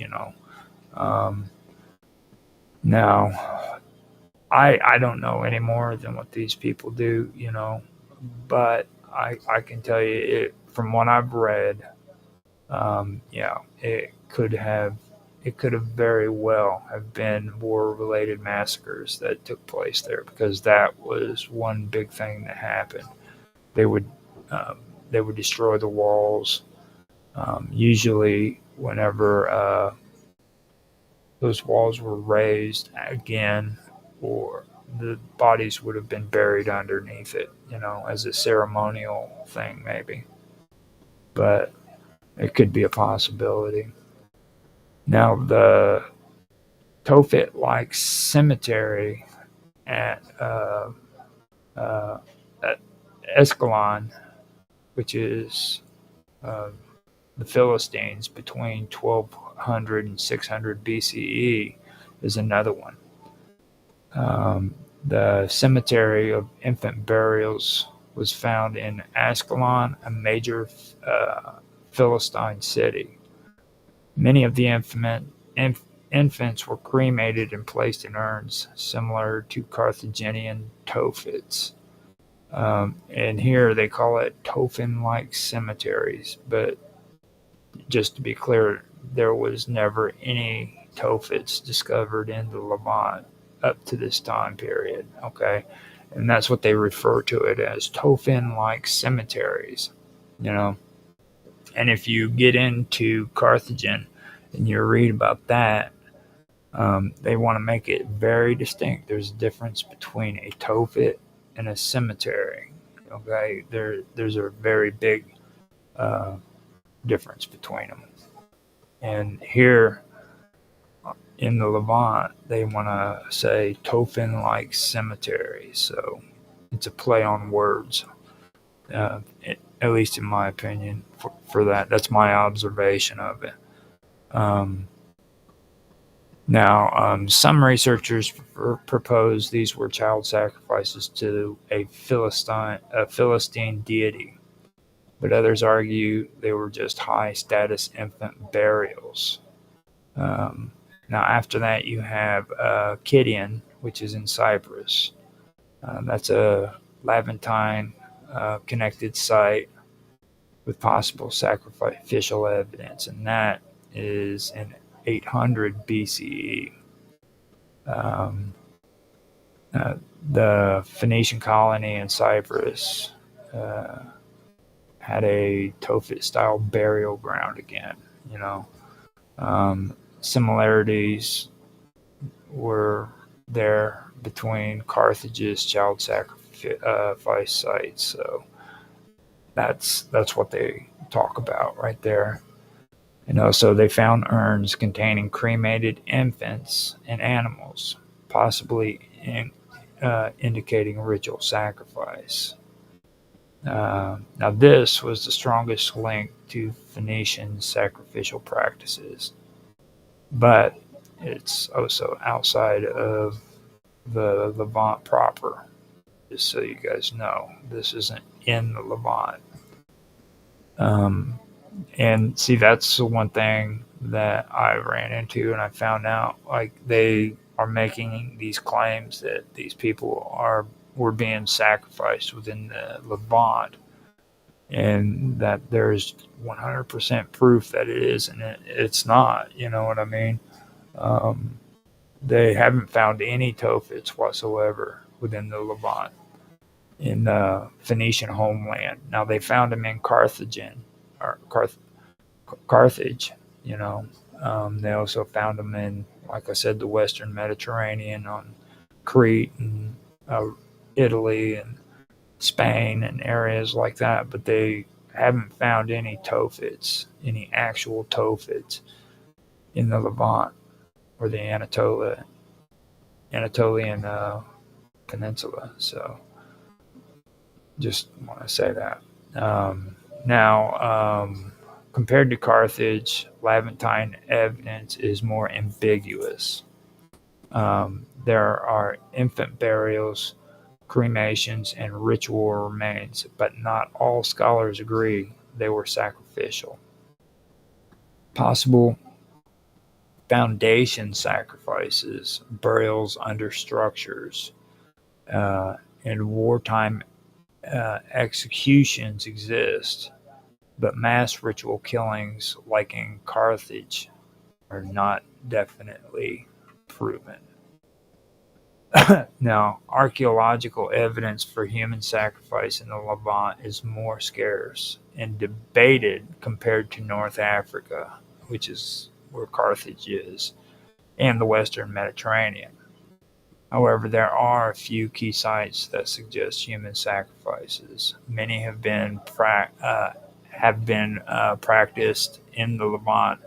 S1: Um, Now, I don't know any more than what these people do. But I can tell you from what I've read. Yeah, it could have very well have been war-related massacres that took place there, because that was one big thing that happened. They would um, they would destroy the walls. Usually, whenever those walls were raised again, or the bodies would have been buried underneath it, as a ceremonial thing, maybe. But it could be a possibility. Now, the Tophet-like cemetery at, at Escalon, which is uh, the Philistines between 1200 and 600 BCE, is another one. The cemetery of infant burials was found in Ascalon, a major Philistine city. Many of the infants were cremated and placed in urns, similar to Carthaginian Tophets. And here they call it Tophin-like cemeteries. But just to be clear, there was never any Tophets discovered in the Levant up to this time period. Okay, and that's what they refer to it as, Tophin-like cemeteries. You know, and if you get into Carthagin and you read about that, they want to make it very distinct. There's a difference between a Tophet and a cemetery. Okay, there's a very big uh, difference between them. And here in the Levant, they want to say Tophin-like cemetery. So it's a play on words, at least in my opinion. For that, that's my observation of it. Um, Now, some researchers propose these were child sacrifices to a Philistine deity, but others argue they were just high-status infant burials. Um, Now, after that, you have Kidian, which is in Cyprus. That's a Levantine connected site with possible sacrificial evidence, and that is in 800 BCE. Um, uh, the Phoenician colony in Cyprus uh, had a Tophet-style burial ground again. Similarities were there between Carthage's child sacrifice sites. So that's what they talk about right there. So they found urns containing cremated infants and animals, possibly indicating ritual sacrifice. Now, this was the strongest link to Phoenician sacrificial practices, but it's also outside of the Levant proper. Just so you guys know, this isn't in the Levant. And see, that's the one thing that I ran into, and I found out, like, they are making these claims that these people were being sacrificed within the Levant, and that there's 100% proof that it is, and it's not. You know what I mean? They haven't found any Tophets whatsoever within the Levant in the Phoenician homeland. Now, they found them in Carthage. They also found them in, like I said, the Western Mediterranean, on Crete and Italy and Spain and areas like that. But they haven't found any actual Tophets in the Levant or the Anatolian Peninsula. So just want to say that. Now, compared to Carthage, Levantine evidence is more ambiguous. There are infant burials, cremations, and ritual remains, but not all scholars agree they were sacrificial. Possible foundation sacrifices, burials under structures, and wartime executions exist, but mass ritual killings, like in Carthage, are not definitely proven. Now, archaeological evidence for human sacrifice in the Levant is more scarce and debated compared to North Africa, which is where Carthage is, and the Western Mediterranean. However, there are a few key sites that suggest human sacrifices. Many have been practiced in the Levant,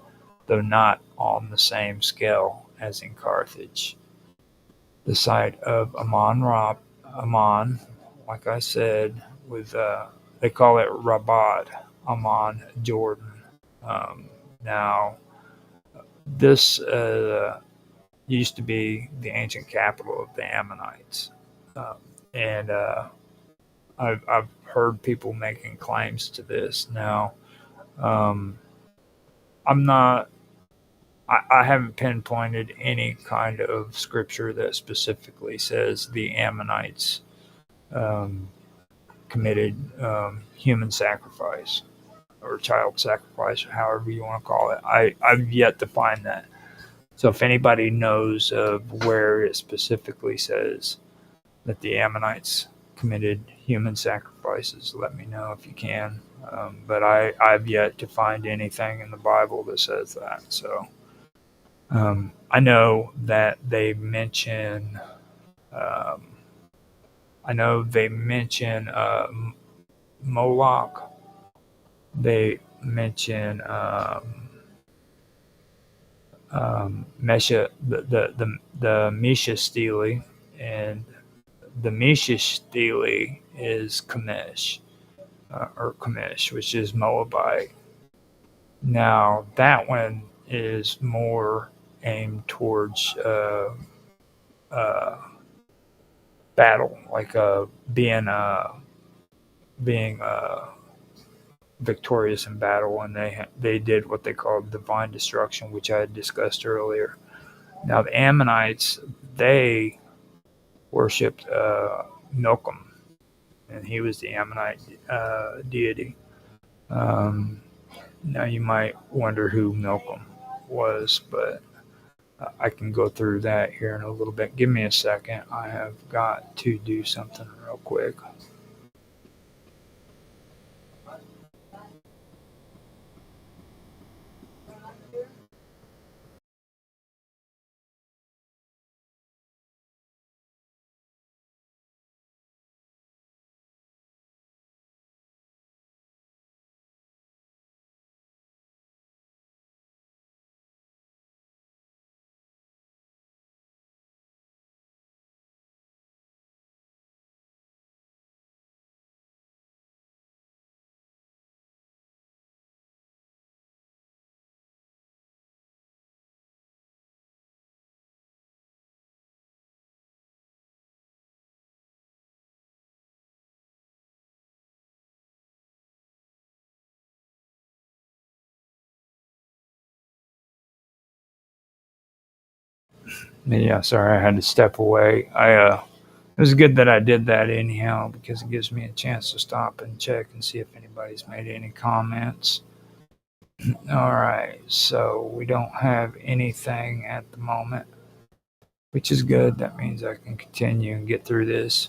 S1: though not on the same scale as in Carthage. The site of Amman, like I said, with they call it Rabat, Amman, Jordan. Now, this used to be the ancient capital of the Ammonites, and I've heard people making claims to this. Now, um, I'm not. I haven't pinpointed any kind of scripture that specifically says the Ammonites um, committed human sacrifice or child sacrifice, or however you want to call it. I've yet to find that. So if anybody knows of where it specifically says that the Ammonites committed human sacrifices, let me know if you can. But I've yet to find anything in the Bible that says that. So I know that they mention. Um, I know they mention Moloch. They mention Mesha, the Mesha Stele, and the Mesha Stele is Kamesh, or Kamesh, which is Moabite. Now that one is more aimed towards uh, battle, like being victorious in battle, and they did what they called divine destruction, which I had discussed earlier. Now the Ammonites, they worshipped Milcom, and he was the Ammonite deity. Now you might wonder who Milcom was, but I can go through that here in a little bit. Give me a second. I have got to do something real quick. Yeah, sorry, I had to step away. It was good that I did that anyhow, because it gives me a chance to stop and check and see if anybody's made any comments. All right, so we don't have anything at the moment, which is good. That means I can continue and get through this.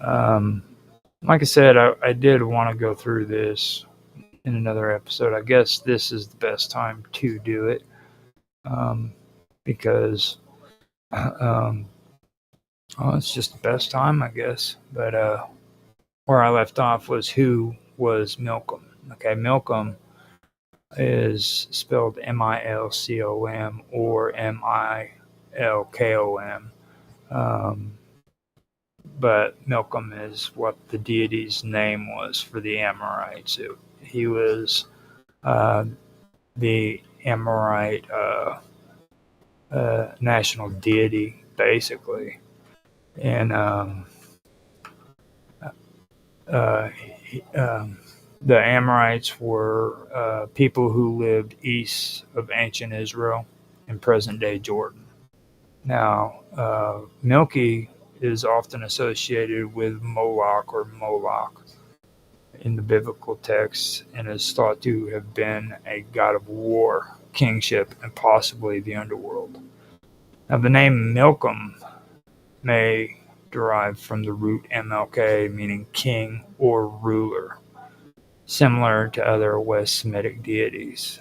S1: Um, like I said, I did want to go through this in another episode. I guess this is the best time to do it, because um, well, it's just the best time, I guess. But where I left off was who was Milcom. Okay, Milcom is spelled Milcom or Milkom. But Milcom is what the deity's name was for the Amorites. he was the Amorite national deity, basically. And the Amorites were people who lived east of ancient Israel in present-day Jordan. Now, Milky is often associated with Moloch or Moloch in the biblical texts and is thought to have been a god of war, kingship, and possibly the underworld. Now, the name Milcom may derive from the root MLK, meaning king or ruler, similar to other West Semitic deities.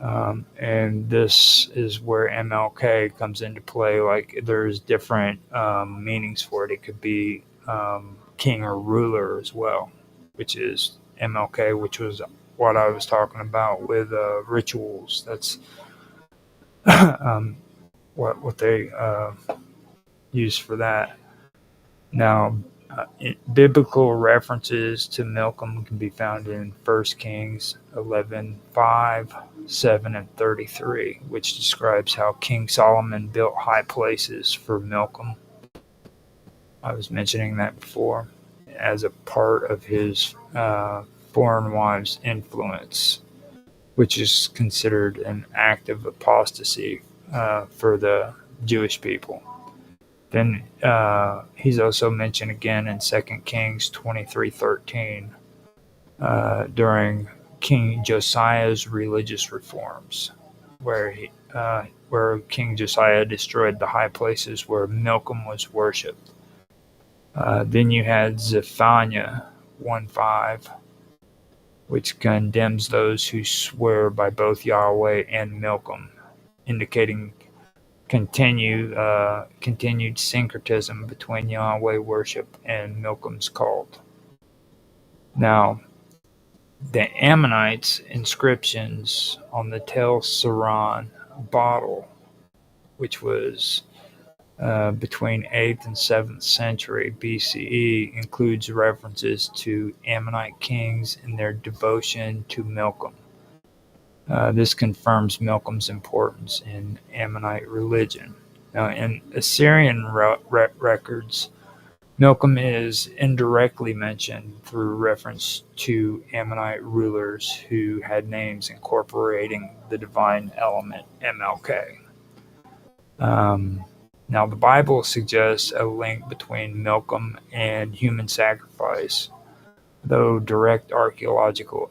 S1: And this is where MLK comes into play. Like, there's different meanings for it. It could be king or ruler as well, which is MLK, which was what I was talking about with rituals. That's what they use for that. Now, biblical references to Milcom can be found in 1 Kings 11:5, 7, and 33, which describes how King Solomon built high places for Milcom. I was mentioning that before, as a part of his foreign wives' influence, which is considered an act of apostasy for the Jewish people. Then he's also mentioned again in 2 Kings 23:13 during King Josiah's religious reforms, where King Josiah destroyed the high places where Milcom was worshipped. Then you had Zephaniah 1:5, which condemns those who swear by both Yahweh and Milcom, indicating continued syncretism between Yahweh worship and Milcom's cult. Now, the Ammonites' inscriptions on the Tel Saran bottle, which was between 8th and 7th century BCE, includes references to Ammonite kings and their devotion to Milcom. This confirms Milcom's importance in Ammonite religion. Now, in Assyrian records, Milcom is indirectly mentioned through reference to Ammonite rulers who had names incorporating the divine element MLK. Now, the Bible suggests a link between Milcom and human sacrifice, though direct archaeological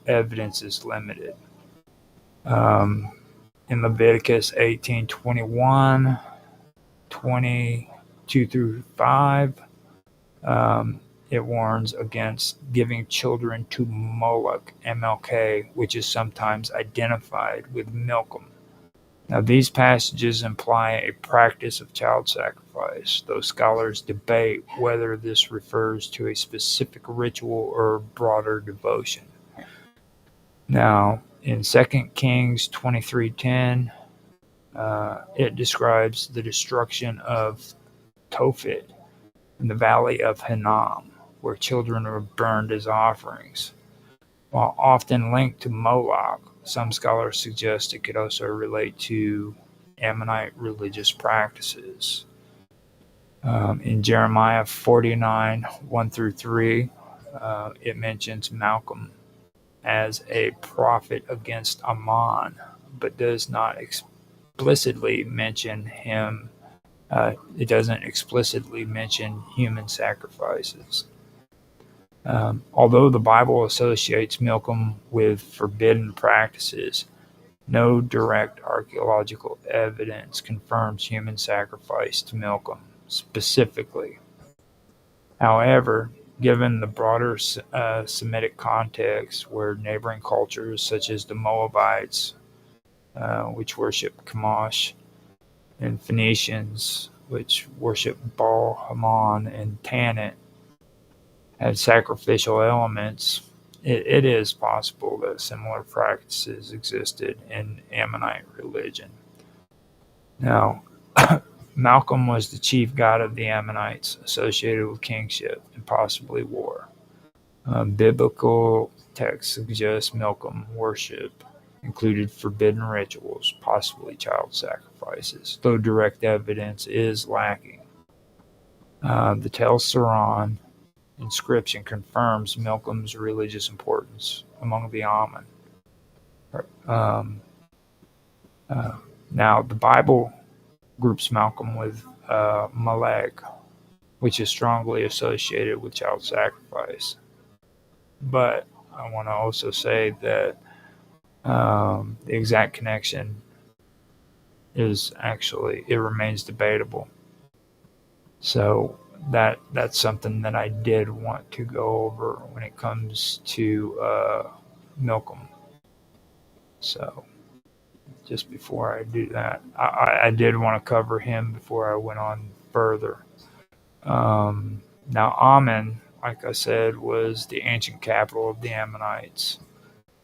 S1: evidence is limited. In Leviticus 18:21, 22 through 5, it warns against giving children to Moloch, MLK, which is sometimes identified with Milcom. Now, these passages imply a practice of child sacrifice, though scholars debate whether this refers to a specific ritual or broader devotion. Now, in 2 Kings 23:10, it describes the destruction of Tophet in the valley of Hinnom, where children were burned as offerings. While often linked to Moloch, some scholars suggest it could also relate to Ammonite religious practices. In Jeremiah 49:1 through 3, it mentions Malcolm as a prophet against Ammon, but does not explicitly mention him. It doesn't explicitly mention human sacrifices. Although the Bible associates Milcom with forbidden practices, no direct archaeological evidence confirms human sacrifice to Milcom specifically. However, given the broader Semitic context, where neighboring cultures such as the Moabites, which worship Chemosh, and Phoenicians, which worship Baal, Haman, and Tanit, had sacrificial elements, it is possible that similar practices existed in Ammonite religion. Now, Malcolm was the chief god of the Ammonites, associated with kingship and possibly war. Biblical text suggests Milcom worship included forbidden rituals, possibly child sacrifices, though direct evidence is lacking. The Tel Saran inscription confirms Milcom's religious importance among the Amun. Um, Now, the Bible groups Malcolm with Malek, which is strongly associated with child sacrifice. But I want to also say that the exact connection it remains debatable. So that's something that I did want to go over when it comes to Milcom. So just before I do that, I did want to cover him before I went on further. Now, Amun, like I said, was the ancient capital of the Ammonites.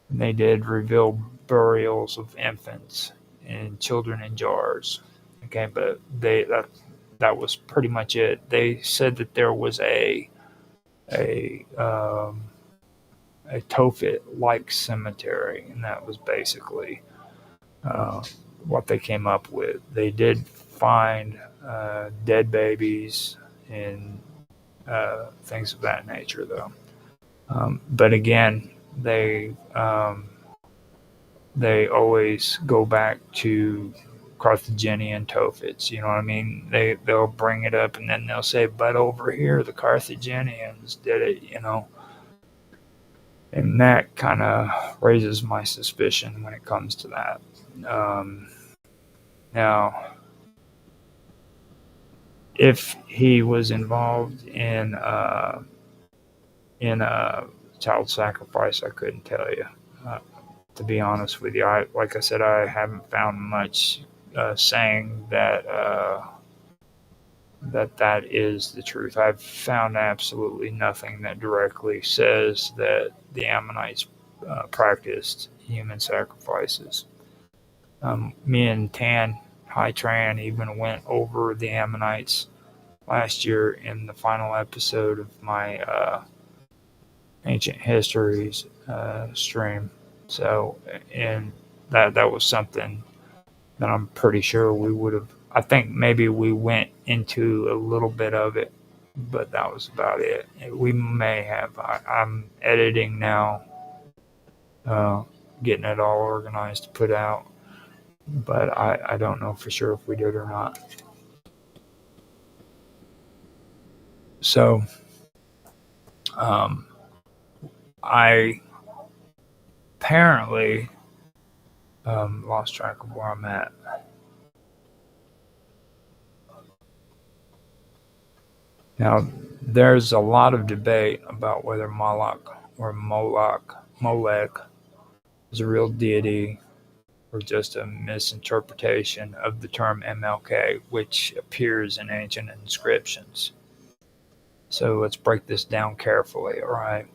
S1: And they did reveal burials of infants and children in jars. Okay, but that was pretty much it. They said that there was a Tophet-like cemetery, and that was basically what they came up with. They did find dead babies and things of that nature, though. But again, they always go back to Carthaginian Tophets. You know what I mean? They'll bring it up and then they'll say, "But over here, the Carthaginians did it," you know. And that kind of raises my suspicion when it comes to that. Now, if he was involved in child sacrifice, I couldn't tell you. To be honest with you, like I said, I haven't found much saying that that is the truth. I've found absolutely nothing that directly says that the Ammonites practiced human sacrifices. Me and High Tran even went over the Ammonites last year in the final episode of my Ancient Histories stream. So, and that was something that I'm pretty sure we would have. I think maybe we went into a little bit of it, but that was about it. We may have. I'm editing now, getting it all organized to put out, but I don't know for sure if we did or not. So, I apparently lost track of where I'm at. Now, there's a lot of debate about whether Moloch or Molech is a real deity or just a misinterpretation of the term MLK, which appears in ancient inscriptions. So let's break this down carefully, all right?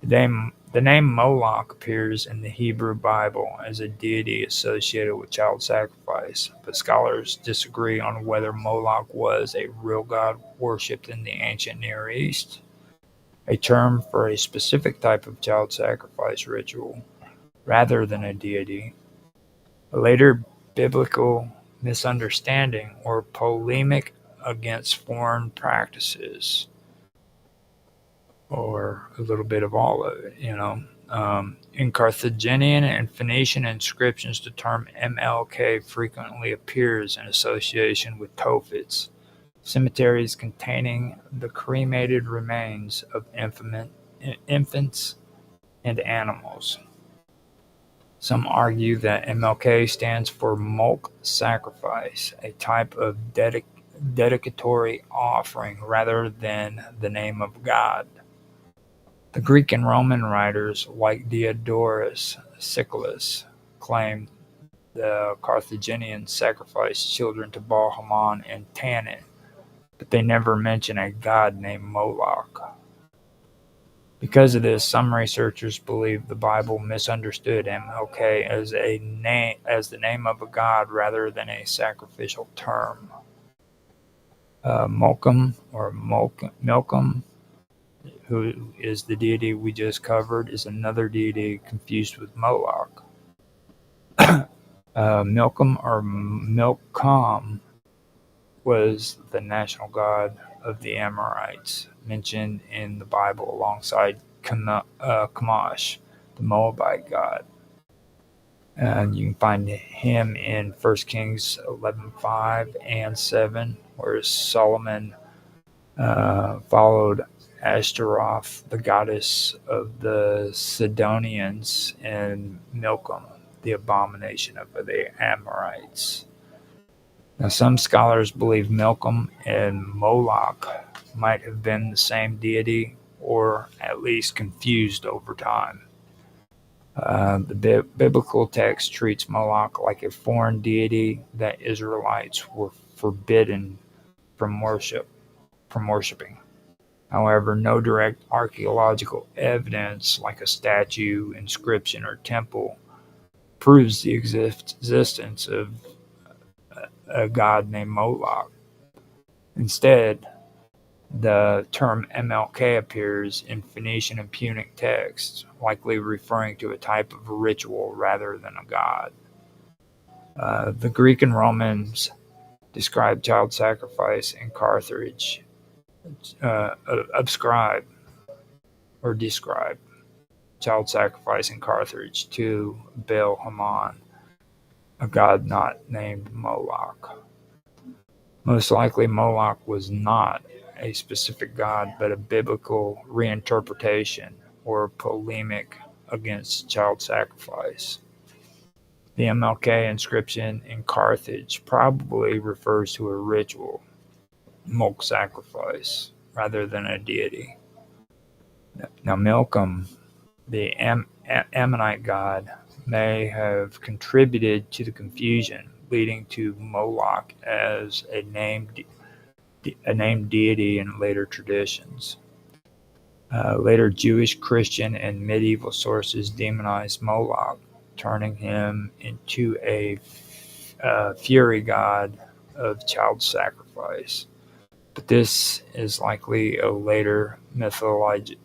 S1: The name Moloch appears in the Hebrew Bible as a deity associated with child sacrifice, but scholars disagree on whether Moloch was a real god worshipped in the ancient Near East, a term for a specific type of child sacrifice ritual, rather than a deity. A later biblical misunderstanding or polemic against foreign practices, or a little bit of all of it, you know. In Carthaginian and Phoenician inscriptions, the term MLK frequently appears in association with Tophets, cemeteries containing the cremated remains of infants and animals. Some argue that MLK stands for Molk sacrifice, a type of dedicatory offering rather than the name of God. The Greek and Roman writers, like Diodorus Siculus, claimed the Carthaginians sacrificed children to Baal Haman and Tanit, but they never mention a god named Moloch. Because of this, some researchers believe the Bible misunderstood MLK as the name of a god rather than a sacrificial term. Milcom, who is the deity we just covered, is another deity confused with Moloch. Milcom or Milcom was the national god of the Amorites, mentioned in the Bible alongside Chemosh, the Moabite god. And you can find him in 1 Kings 11:5 and 7, where Solomon followed Ashtaroth, the goddess of the Sidonians, and Milcom, the abomination of the Amorites. Now, some scholars believe Milcom and Moloch might have been the same deity, or at least confused over time. The biblical text treats Moloch like a foreign deity that Israelites were forbidden from worshiping. However, no direct archaeological evidence, like a statue, inscription, or temple, proves the existence of a god named Moloch. Instead, the term MLK appears in Phoenician and Punic texts, likely referring to a type of ritual rather than a god. The Greek and Romans described child sacrifice in Carthage, describe child sacrifice in Carthage to Baal Haman, a god not named Moloch. Most likely, Moloch was not a specific god, but a biblical reinterpretation or polemic against child sacrifice. The MLK inscription in Carthage probably refers to a ritual, milk sacrifice, rather than a deity. Now, Milcom, the Ammonite god, may have contributed to the confusion, leading to Moloch as a named deity in later traditions. Later Jewish, Christian, and medieval sources demonized Moloch, turning him into a fury god of child sacrifice. But this is likely a later mythologization.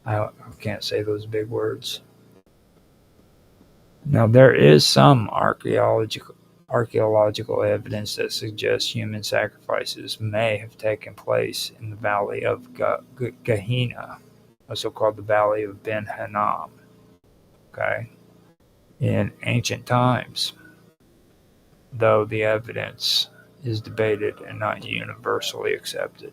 S1: I can't say those big words. Now, there is some archaeological evidence that suggests human sacrifices may have taken place in the valley of Gehenna, also called the Valley of Ben Hinnom, in ancient times, though the evidence is debated and not universally accepted.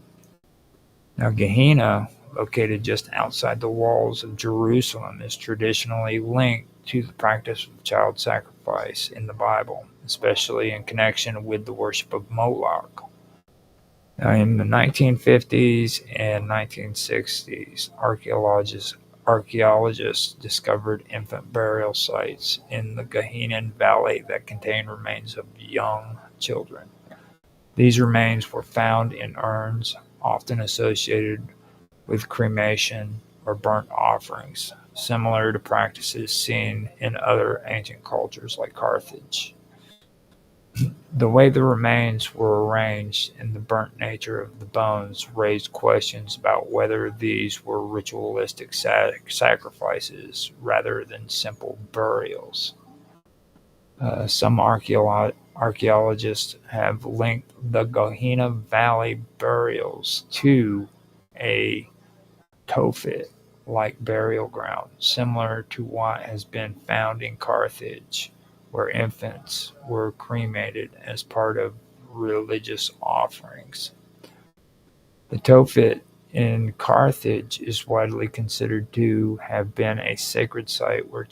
S1: Now, Gehenna, located just outside the walls of Jerusalem, is traditionally linked to the practice of child sacrifice in the Bible, especially in connection with the worship of Moloch. Now, in the 1950s and 1960s, archaeologists discovered infant burial sites in the Gehenna Valley that contain remains of young children. These remains were found in urns, often associated with cremation or burnt offerings, similar to practices seen in other ancient cultures like Carthage. The way the remains were arranged and the burnt nature of the bones raised questions about whether these were ritualistic sacrifices rather than simple burials. Some archaeologists have linked the Gehenna Valley burials to a Tophet-like burial ground, similar to what has been found in Carthage, where infants were cremated as part of religious offerings. The Tophet in Carthage is widely considered to have been a sacred site where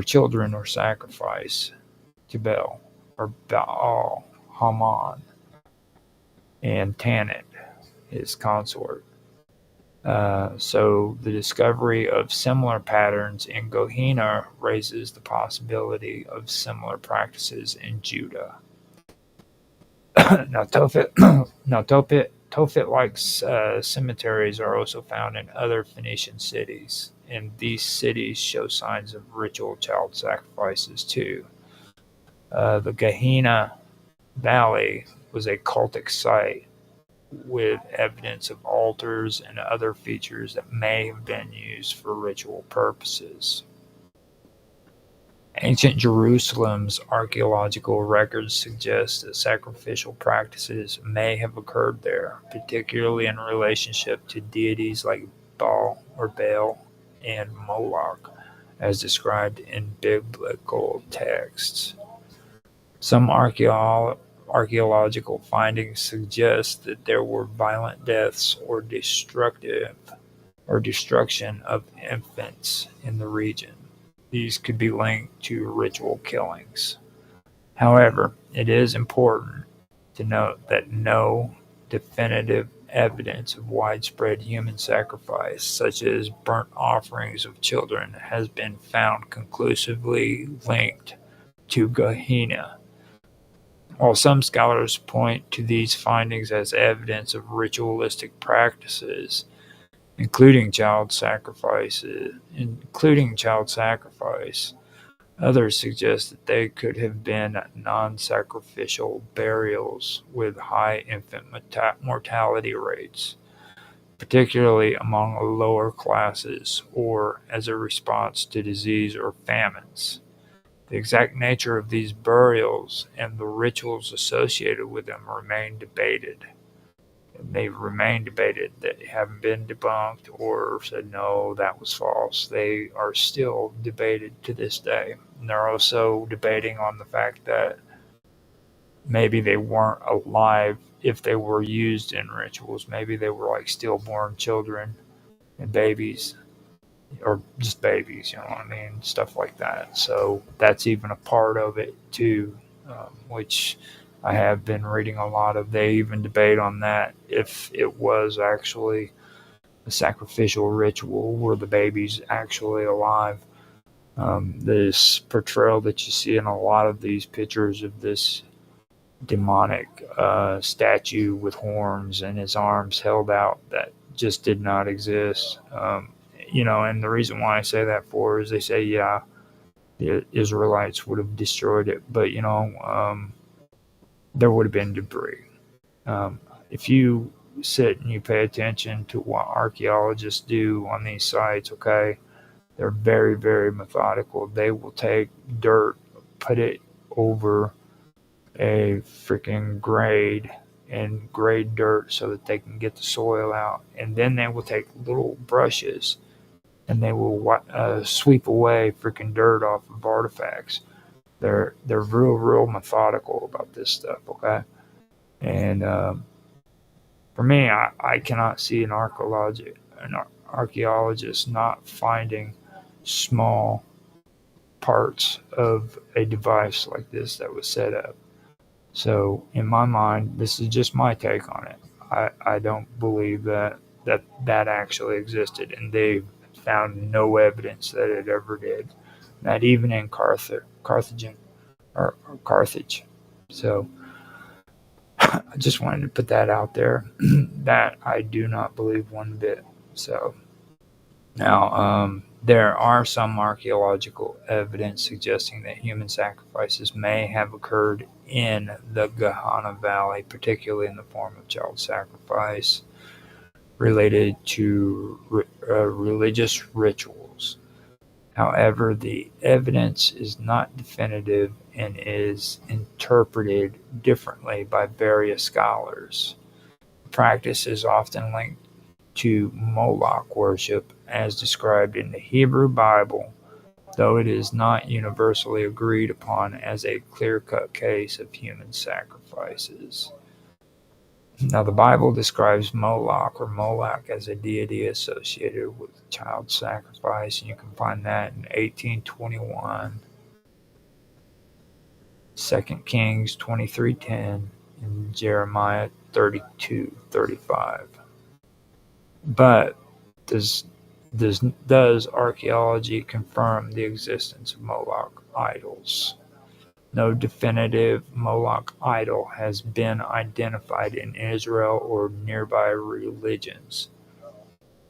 S1: children were sacrificed to Baal Haman, and Tanit, his consort. So the discovery of similar patterns in Gehenna raises the possibility of similar practices in Judah. Now, Tophet-like cemeteries are also found in other Phoenician cities, and these cities show signs of ritual child sacrifices too. The Gehenna Valley was a cultic site with evidence of altars and other features that may have been used for ritual purposes. Ancient Jerusalem's archaeological records suggest that sacrificial practices may have occurred there, particularly in relationship to deities like Baal and Moloch, as described in biblical texts. Some archaeological findings suggest that there were violent deaths or destruction of infants in the region. These could be linked to ritual killings. However, it is important to note that no definitive evidence of widespread human sacrifice, such as burnt offerings of children, has been found conclusively linked to Gehenna. While some scholars point to these findings as evidence of ritualistic practices, including child sacrifice, others suggest that they could have been non-sacrificial burials with high infant mortality rates, particularly among lower classes or as a response to disease or famines. The exact nature of these burials and the rituals associated with them remain debated. They've remained debated. They haven't been debunked or said, no, that was false. They are still debated to this day. And they're also debating on the fact that maybe they weren't alive if they were used in rituals. Maybe they were like stillborn children and babies, or just babies, you know what I mean? Stuff like that. So that's even a part of it too, which I have been reading a lot of. They even debate on that, if it was actually a sacrificial ritual. Were the babies actually alive? This portrayal that you see in a lot of these pictures of this demonic statue with horns and his arms held out, that just did not exist. And the reason why I say that for is they say, yeah, the Israelites would have destroyed it, but there would have been debris. If you sit and you pay attention to what archaeologists do on these sites, okay, they're very, very methodical. They will take dirt, put it over a freaking grade, and grade dirt so that they can get the soil out. And then they will take little brushes and they will sweep away freaking dirt off of artifacts. They're real methodical about this stuff, okay? And for me, I cannot see an archaeologist not finding small parts of a device like this that was set up. So in my mind, this is just my take on it. I don't believe that actually existed, and they've found no evidence that it ever did. Not even in Carthage. So I just wanted to put that out there, that I do not believe one bit. So now, there are some archaeological evidence suggesting that human sacrifices may have occurred in the Gehenna Valley, particularly in the form of child sacrifice related to religious rituals. However, the evidence is not definitive and is interpreted differently by various scholars. The practice is often linked to Moloch worship as described in the Hebrew Bible, though it is not universally agreed upon as a clear-cut case of human sacrifices. Now, the Bible describes Moloch as a deity associated with child sacrifice, and you can find that in 18:21, 2 Kings 23:10, and Jeremiah 32:35. But does archaeology confirm the existence of Moloch idols? No definitive Moloch idol has been identified in Israel or nearby religions.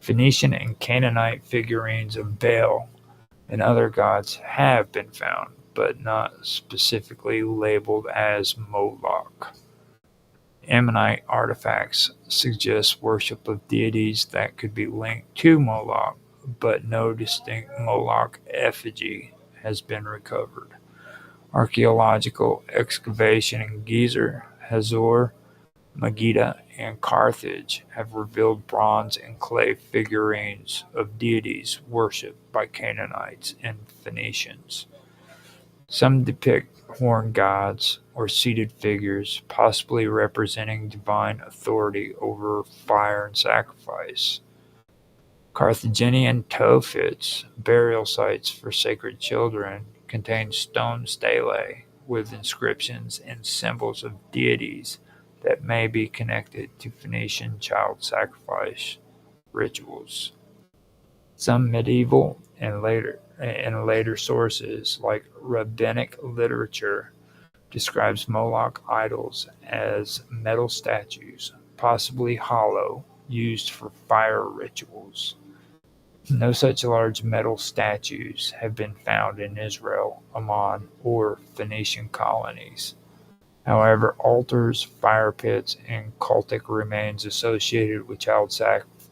S1: Phoenician and Canaanite figurines of Baal and other gods have been found, but not specifically labeled as Moloch. Ammonite artifacts suggest worship of deities that could be linked to Moloch, but no distinct Moloch effigy has been recovered. Archaeological excavation in Gezer, Hazor, Megiddo, and Carthage have revealed bronze and clay figurines of deities worshipped by Canaanites and Phoenicians. Some depict horned gods or seated figures, possibly representing divine authority over fire and sacrifice. Carthaginian Tophets, burial sites for sacred children, contain stone stelae with inscriptions and symbols of deities that may be connected to Phoenician child sacrifice rituals. Some medieval and later sources, like rabbinic literature, describes Moloch idols as metal statues, possibly hollow, used for fire rituals. No such large metal statues have been found in Israel, Amman, or Phoenician colonies. However, altars, fire pits, and cultic remains associated with child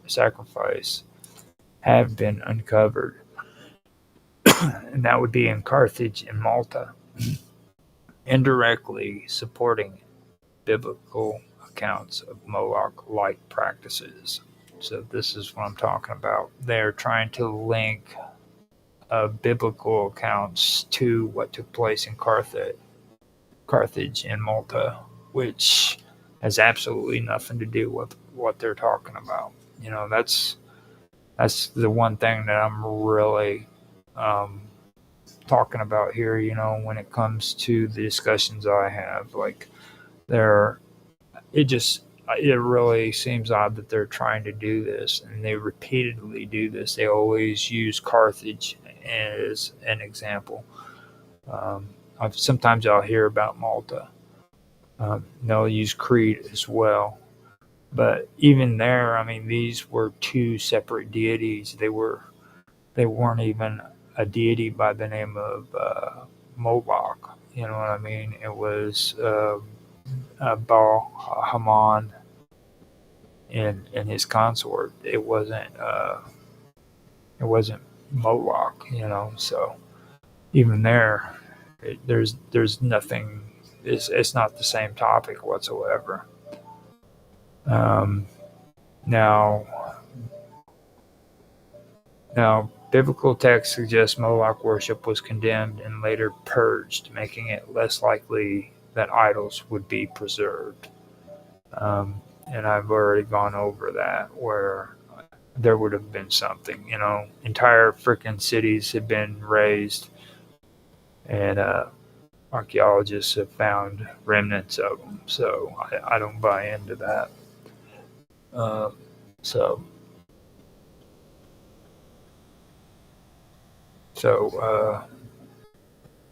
S1: sacrifice have been uncovered, and that would be in Carthage and Malta, indirectly supporting biblical accounts of Moloch-like practices. So this is what I'm talking about. They're trying to link biblical accounts to what took place in Carthage and Malta, which has absolutely nothing to do with what they're talking about. You know, that's the one thing that I'm really talking about here. You know, when it comes to the discussions I have, like it really seems odd that they're trying to do this, and they repeatedly do this. They always use Carthage as an example. Sometimes I'll hear about Malta. They'll use Crete as well. But even there, I mean, these were two separate deities. They weren't even a deity by the name of Moloch. You know what I mean? It was Baal Haman and his consort. It wasn't Moloch. You know, so even there, there's nothing. It's not the same topic whatsoever. Now, biblical text suggests Moloch worship was condemned and later purged, making it less likely that idols would be preserved. And I've already gone over that, where there would have been something, you know, entire freaking cities had been razed, and archaeologists have found remnants of them. So I don't buy into that. So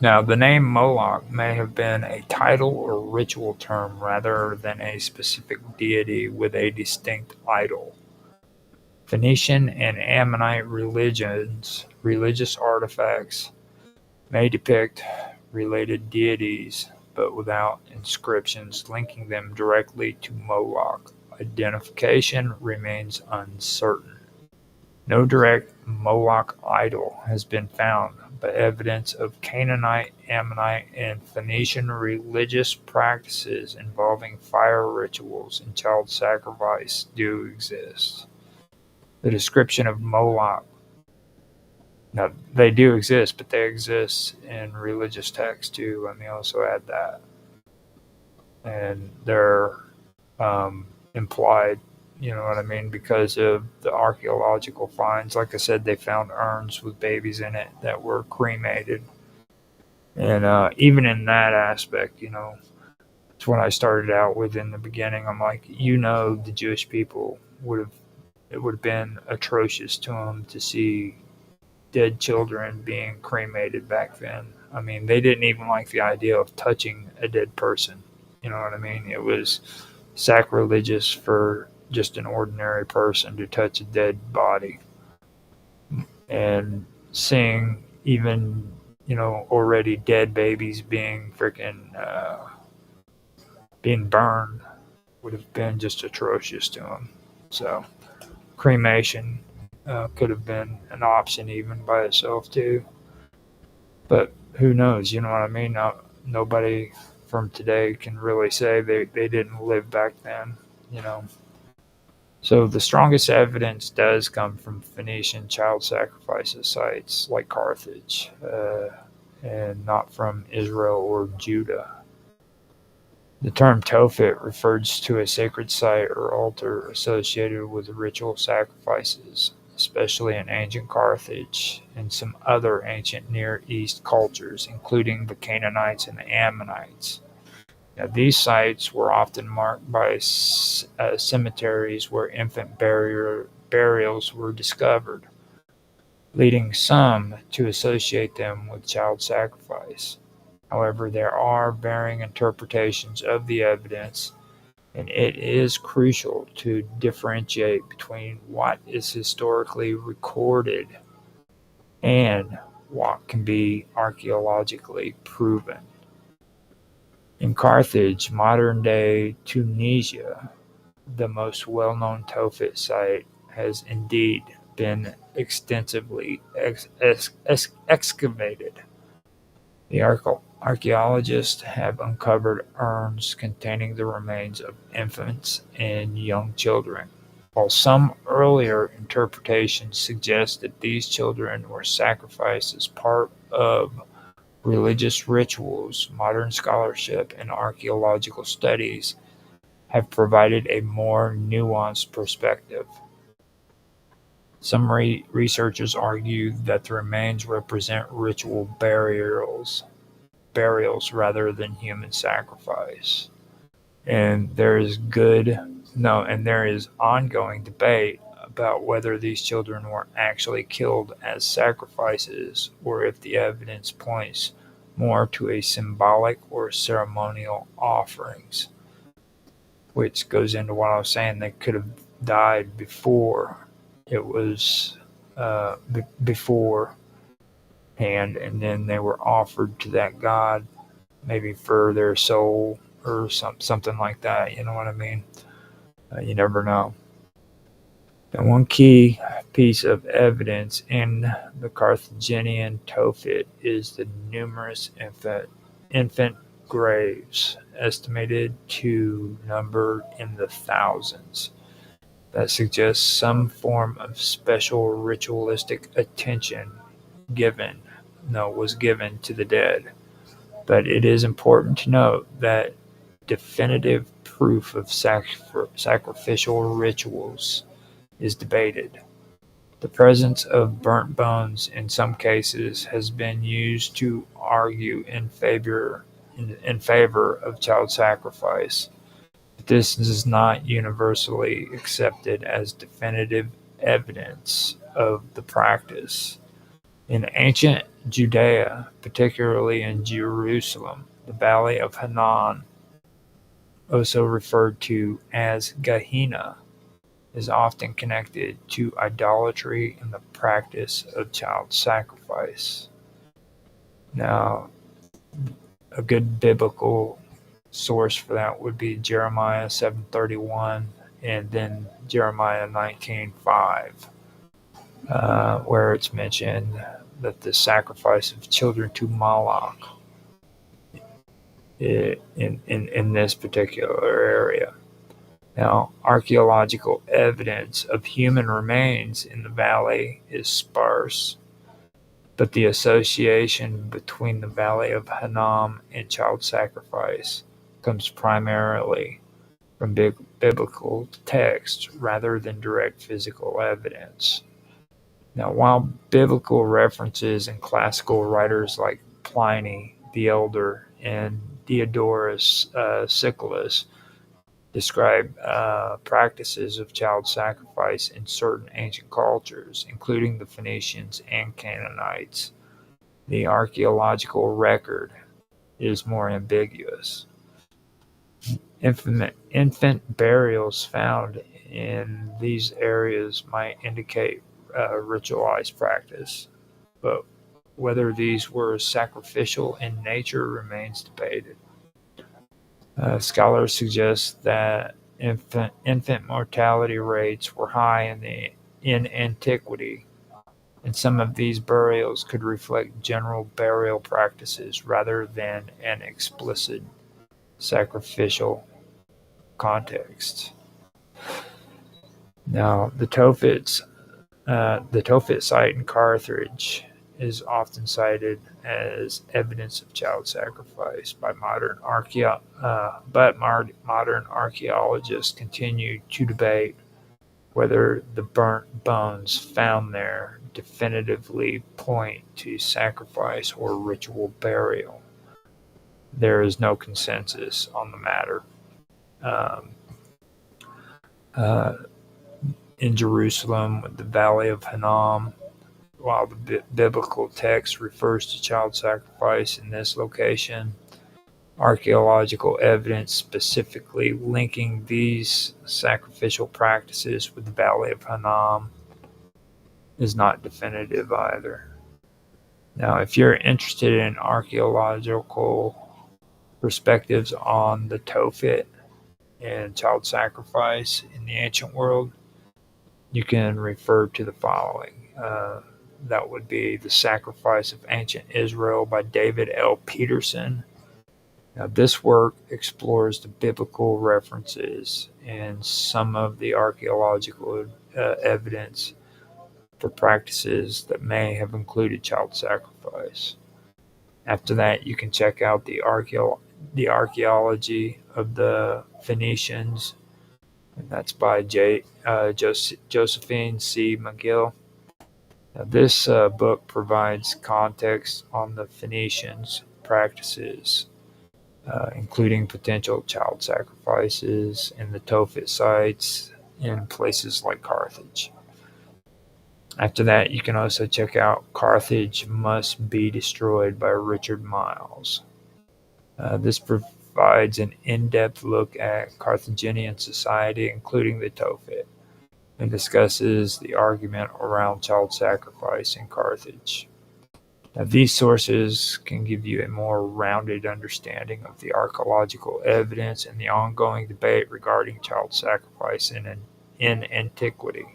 S1: now the name Moloch may have been a title or ritual term rather than a specific deity with a distinct idol. Phoenician and Ammonite religious artifacts may depict related deities, but without inscriptions linking them directly to Moloch. Identification remains uncertain. No direct Moloch idol has been found, but evidence of Canaanite, Ammonite, and Phoenician religious practices involving fire rituals and child sacrifice do exist. The description of Moloch, now they do exist, but they exist in religious texts too. Let me also add that. And they're implied, you know what I mean, because of the archaeological finds. Like I said, they found urns with babies in it that were cremated. And even in that aspect, you know, it's what I started out with in the beginning. I'm like, you know, the Jewish people it would have been atrocious to them to see dead children being cremated back then. I mean, they didn't even like the idea of touching a dead person. You know what I mean? It was sacrilegious for just an ordinary person to touch a dead body. And seeing even, already dead babies being freaking being burned would have been just atrocious to them. So cremation could have been an option even by itself too. But who knows? You know what I mean? Nobody from today can really say they didn't live back then. You know. So the strongest evidence does come from Phoenician child sacrifices sites like Carthage, and not from Israel or Judah. The term Tophet refers to a sacred site or altar associated with ritual sacrifices, especially in ancient Carthage and some other ancient Near East cultures, including the Canaanites and the Ammonites. Now, these sites were often marked by cemeteries where infant burials were discovered, leading some to associate them with child sacrifice. However, there are varying interpretations of the evidence, and it is crucial to differentiate between what is historically recorded and what can be archaeologically proven. In Carthage, modern-day Tunisia, the most well-known Tophet site has indeed been extensively excavated. The archaeologists have uncovered urns containing the remains of infants and young children, while some earlier interpretations suggest that these children were sacrificed as part of religious rituals. Modern scholarship and archaeological studies have provided a more nuanced perspective. Some researchers argue that the remains represent ritual burials rather than human sacrifice. And there is ongoing debate about whether these children were actually killed as sacrifices or if the evidence points more to a symbolic or ceremonial offerings, which goes into what I was saying. They could have died before it was beforehand, and then they were offered to that god, maybe for their soul or something like that. You know what I mean? You never know. And one key piece of evidence in the Carthaginian Tophet is the numerous infant graves, estimated to number in the thousands, that suggests some form of special ritualistic attention was given to the dead. But it is important to note that definitive proof of sacrificial rituals is debated. The presence of burnt bones in some cases has been used to argue in favor of child sacrifice, but this is not universally accepted as definitive evidence of the practice. In ancient Judea, particularly in Jerusalem, the Valley of Hinnom, also referred to as Gehenna, is often connected to idolatry and the practice of child sacrifice. Now, a good biblical source for that would be Jeremiah 7:31 and then Jeremiah 19:5, where it's mentioned that the sacrifice of children to Moloch in this particular area. Now, archaeological evidence of human remains in the valley is sparse, but the association between the Valley of Hinnom and child sacrifice comes primarily from biblical texts rather than direct physical evidence. Now, while biblical references and classical writers like Pliny the Elder and Diodorus Siculus describe practices of child sacrifice in certain ancient cultures, including the Phoenicians and Canaanites, the archaeological record is more ambiguous. Infant burials found in these areas might indicate ritualized practice, but whether these were sacrificial in nature remains debated. Scholars suggest that infant mortality rates were high in antiquity, and some of these burials could reflect general burial practices rather than an explicit sacrificial context. Now, the Tophet site in Carthage is often cited as evidence of child sacrifice by modern archaeologists continue to debate whether the burnt bones found there definitively point to sacrifice or ritual burial. There is no consensus on the matter. Um, uh, in Jerusalem, the Valley of Hinnom, while the biblical text refers to child sacrifice in this location, archaeological evidence specifically linking these sacrificial practices with the Valley of Hinnom is not definitive either. Now, if you're interested in archaeological perspectives on the Tophet and child sacrifice in the ancient world, you can refer to the following. That would be The Sacrifice of Ancient Israel by David L. Peterson. Now, this work explores the biblical references and some of the archaeological evidence for practices that may have included child sacrifice. After that, you can check out the archaeology of the Phoenicians, and that's by Josephine C. McGill. Now, this book provides context on the Phoenicians' practices, including potential child sacrifices in the Tophet sites in places like Carthage. After that, you can also check out Carthage Must Be Destroyed by Richard Miles. This provides an in-depth look at Carthaginian society, including the Tophet, and discusses the argument around child sacrifice in Carthage. Now, these sources can give you a more rounded understanding of the archaeological evidence and the ongoing debate regarding child sacrifice in antiquity.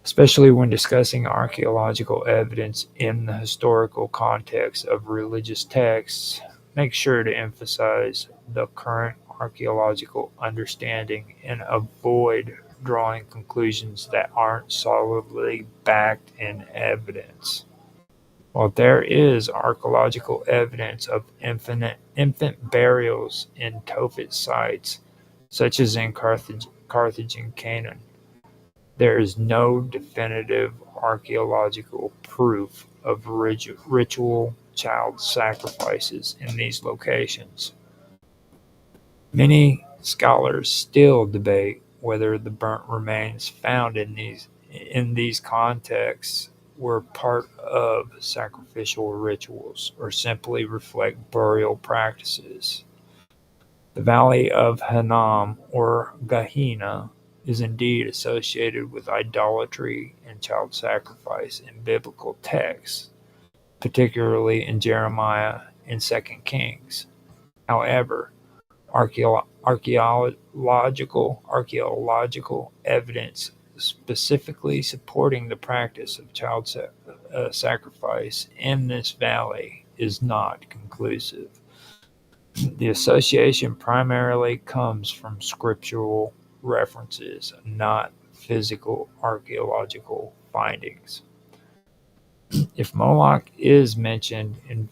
S1: Especially when discussing archaeological evidence in the historical context of religious texts, make sure to emphasize the current archaeological understanding and avoid drawing conclusions that aren't solidly backed in evidence. While there is archaeological evidence of infant burials in Tophet sites, such as in Carthage and Canaan, there is no definitive archaeological proof of ritual child sacrifices in these locations. Many scholars still debate whether the burnt remains found in these contexts were part of sacrificial rituals or simply reflect burial practices. The Valley of Hinnom, or Gehenna, is indeed associated with idolatry and child sacrifice in biblical texts, particularly in Jeremiah and 2 Kings. However, archaeological evidence specifically supporting the practice of child sacrifice in this valley is not conclusive. The association primarily comes from scriptural references, not physical archaeological findings. If Moloch is mentioned in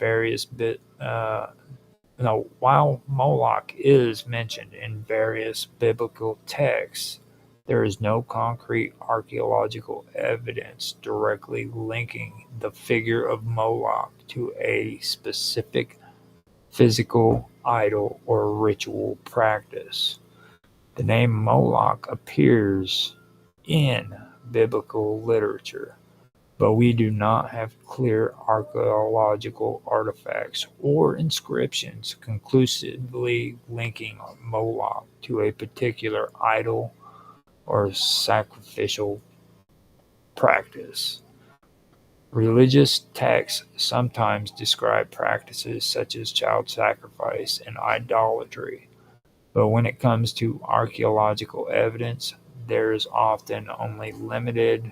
S1: while Moloch is mentioned in various biblical texts, there is no concrete archaeological evidence directly linking the figure of Moloch to a specific physical idol or ritual practice. The name Moloch appears in biblical literature, but we do not have clear archaeological artifacts or inscriptions conclusively linking Moloch to a particular idol or sacrificial practice. Religious texts sometimes describe practices such as child sacrifice and idolatry, but when it comes to archaeological evidence, there is often only limited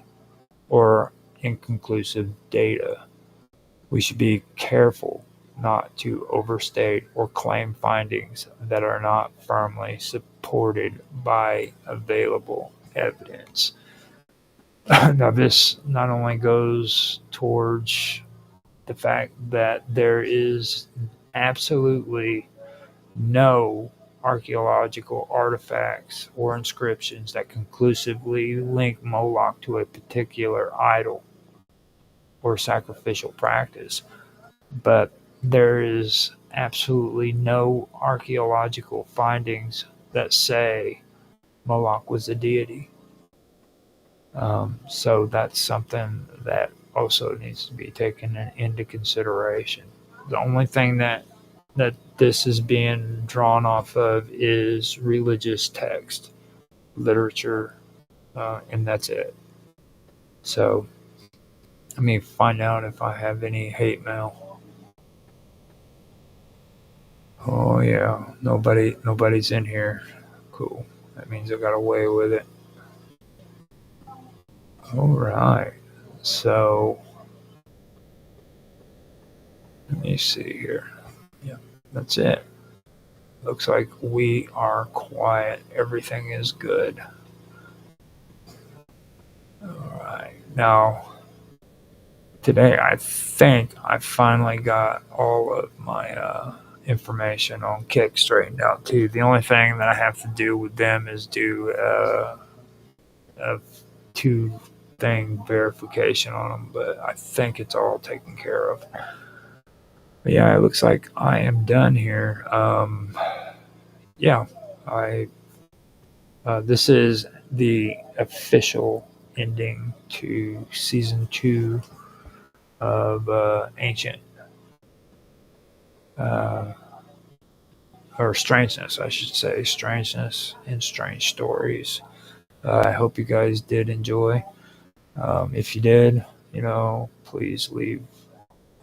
S1: or inconclusive data. We should be careful not to overstate or claim findings that are not firmly supported by available evidence. Now, this not only goes towards the fact that there is absolutely no archaeological artifacts or inscriptions that conclusively link Moloch to a particular idol or sacrificial practice, but there is absolutely no archaeological findings that say Moloch was a deity. So that's something that also needs to be taken into consideration. The only thing that this is being drawn off of is religious text, literature, and that's it. So let me find out if I have any hate mail. Oh yeah, nobody's in here. Cool. That means I got away with it. All right. So let me see here. Yeah, that's it. Looks like we are quiet. Everything is good. All right. Now, today I think I finally got all of my information on Kick straightened out too. The only thing that I have to do with them is do a two-thing verification on them, but I think it's all taken care of. But yeah, it looks like I am done here. Yeah, I. This is the official ending to season 2 of Ancient or Strangeness, I should say, Strangeness and Strange Stories. I hope you guys did enjoy. If you did, please leave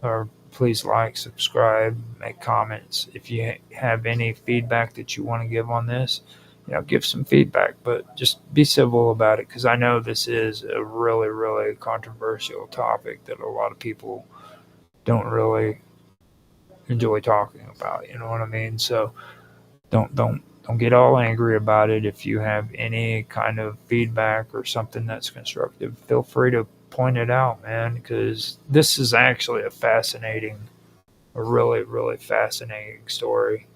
S1: or please like, subscribe, make comments. If you have any feedback that you want to give on this, give some feedback, but just be civil about it, because I know this is a really, really controversial topic that a lot of people don't really enjoy talking about. You know what I mean? So don't get all angry about it. If you have any kind of feedback or something that's constructive, feel free to point it out, man, because this is actually a really, really fascinating story.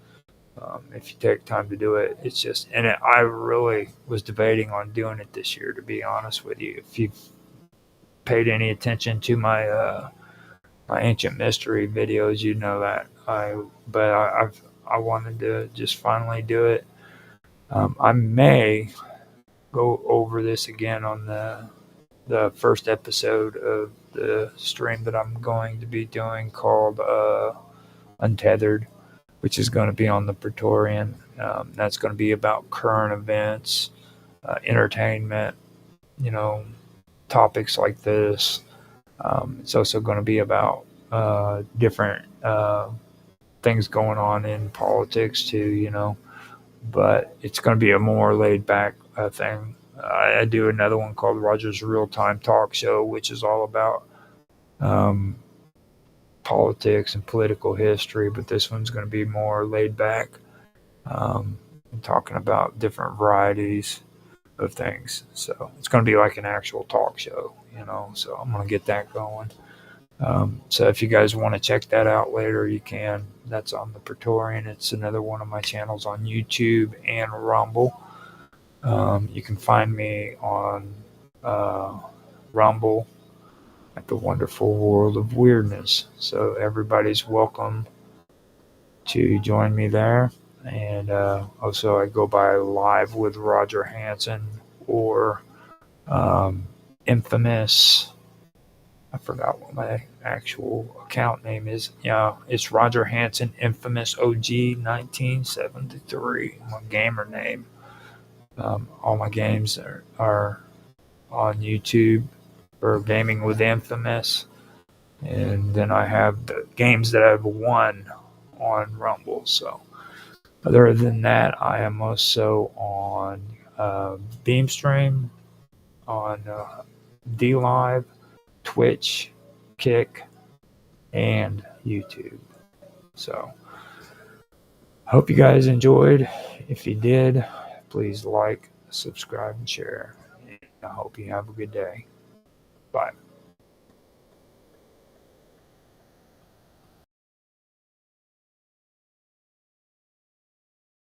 S1: If you take time to do it, it's just, and I really was debating on doing it this year, to be honest with you. If you've paid any attention to my ancient mystery videos, you know that I wanted to just finally do it. I may go over this again on the first episode of the stream that I'm going to be doing called Untethered, which is going to be on the Praetorian. That's going to be about current events, entertainment, topics like this. It's also going to be about different things going on in politics too, but it's going to be a more laid back thing. I do another one called Roger's Real Time Talk Show, which is all about politics and political history, but this one's going to be more laid back, and talking about different varieties of things. So it's going to be like an actual talk show, so I'm going to get that going. So if you guys want to check that out later, you can. That's on the Praetorian. It's another one of my channels on YouTube and Rumble. You can find me on Rumble at the Wonderful World of Weirdness. So everybody's welcome to join me there. And also I go by Live with Roger Hanson or Infamous. I forgot what my actual account name is. Yeah, it's Roger Hanson Infamous OG 1973. My gamer name. All my games are on YouTube for Gaming with Infamous. And then I have the games that I've won on Rumble. So other than that, I am also on Beamstream, on DLive, Twitch, Kick, and YouTube. So hope you guys enjoyed. If you did, please like, subscribe, and share. I hope you have a good day. Bye.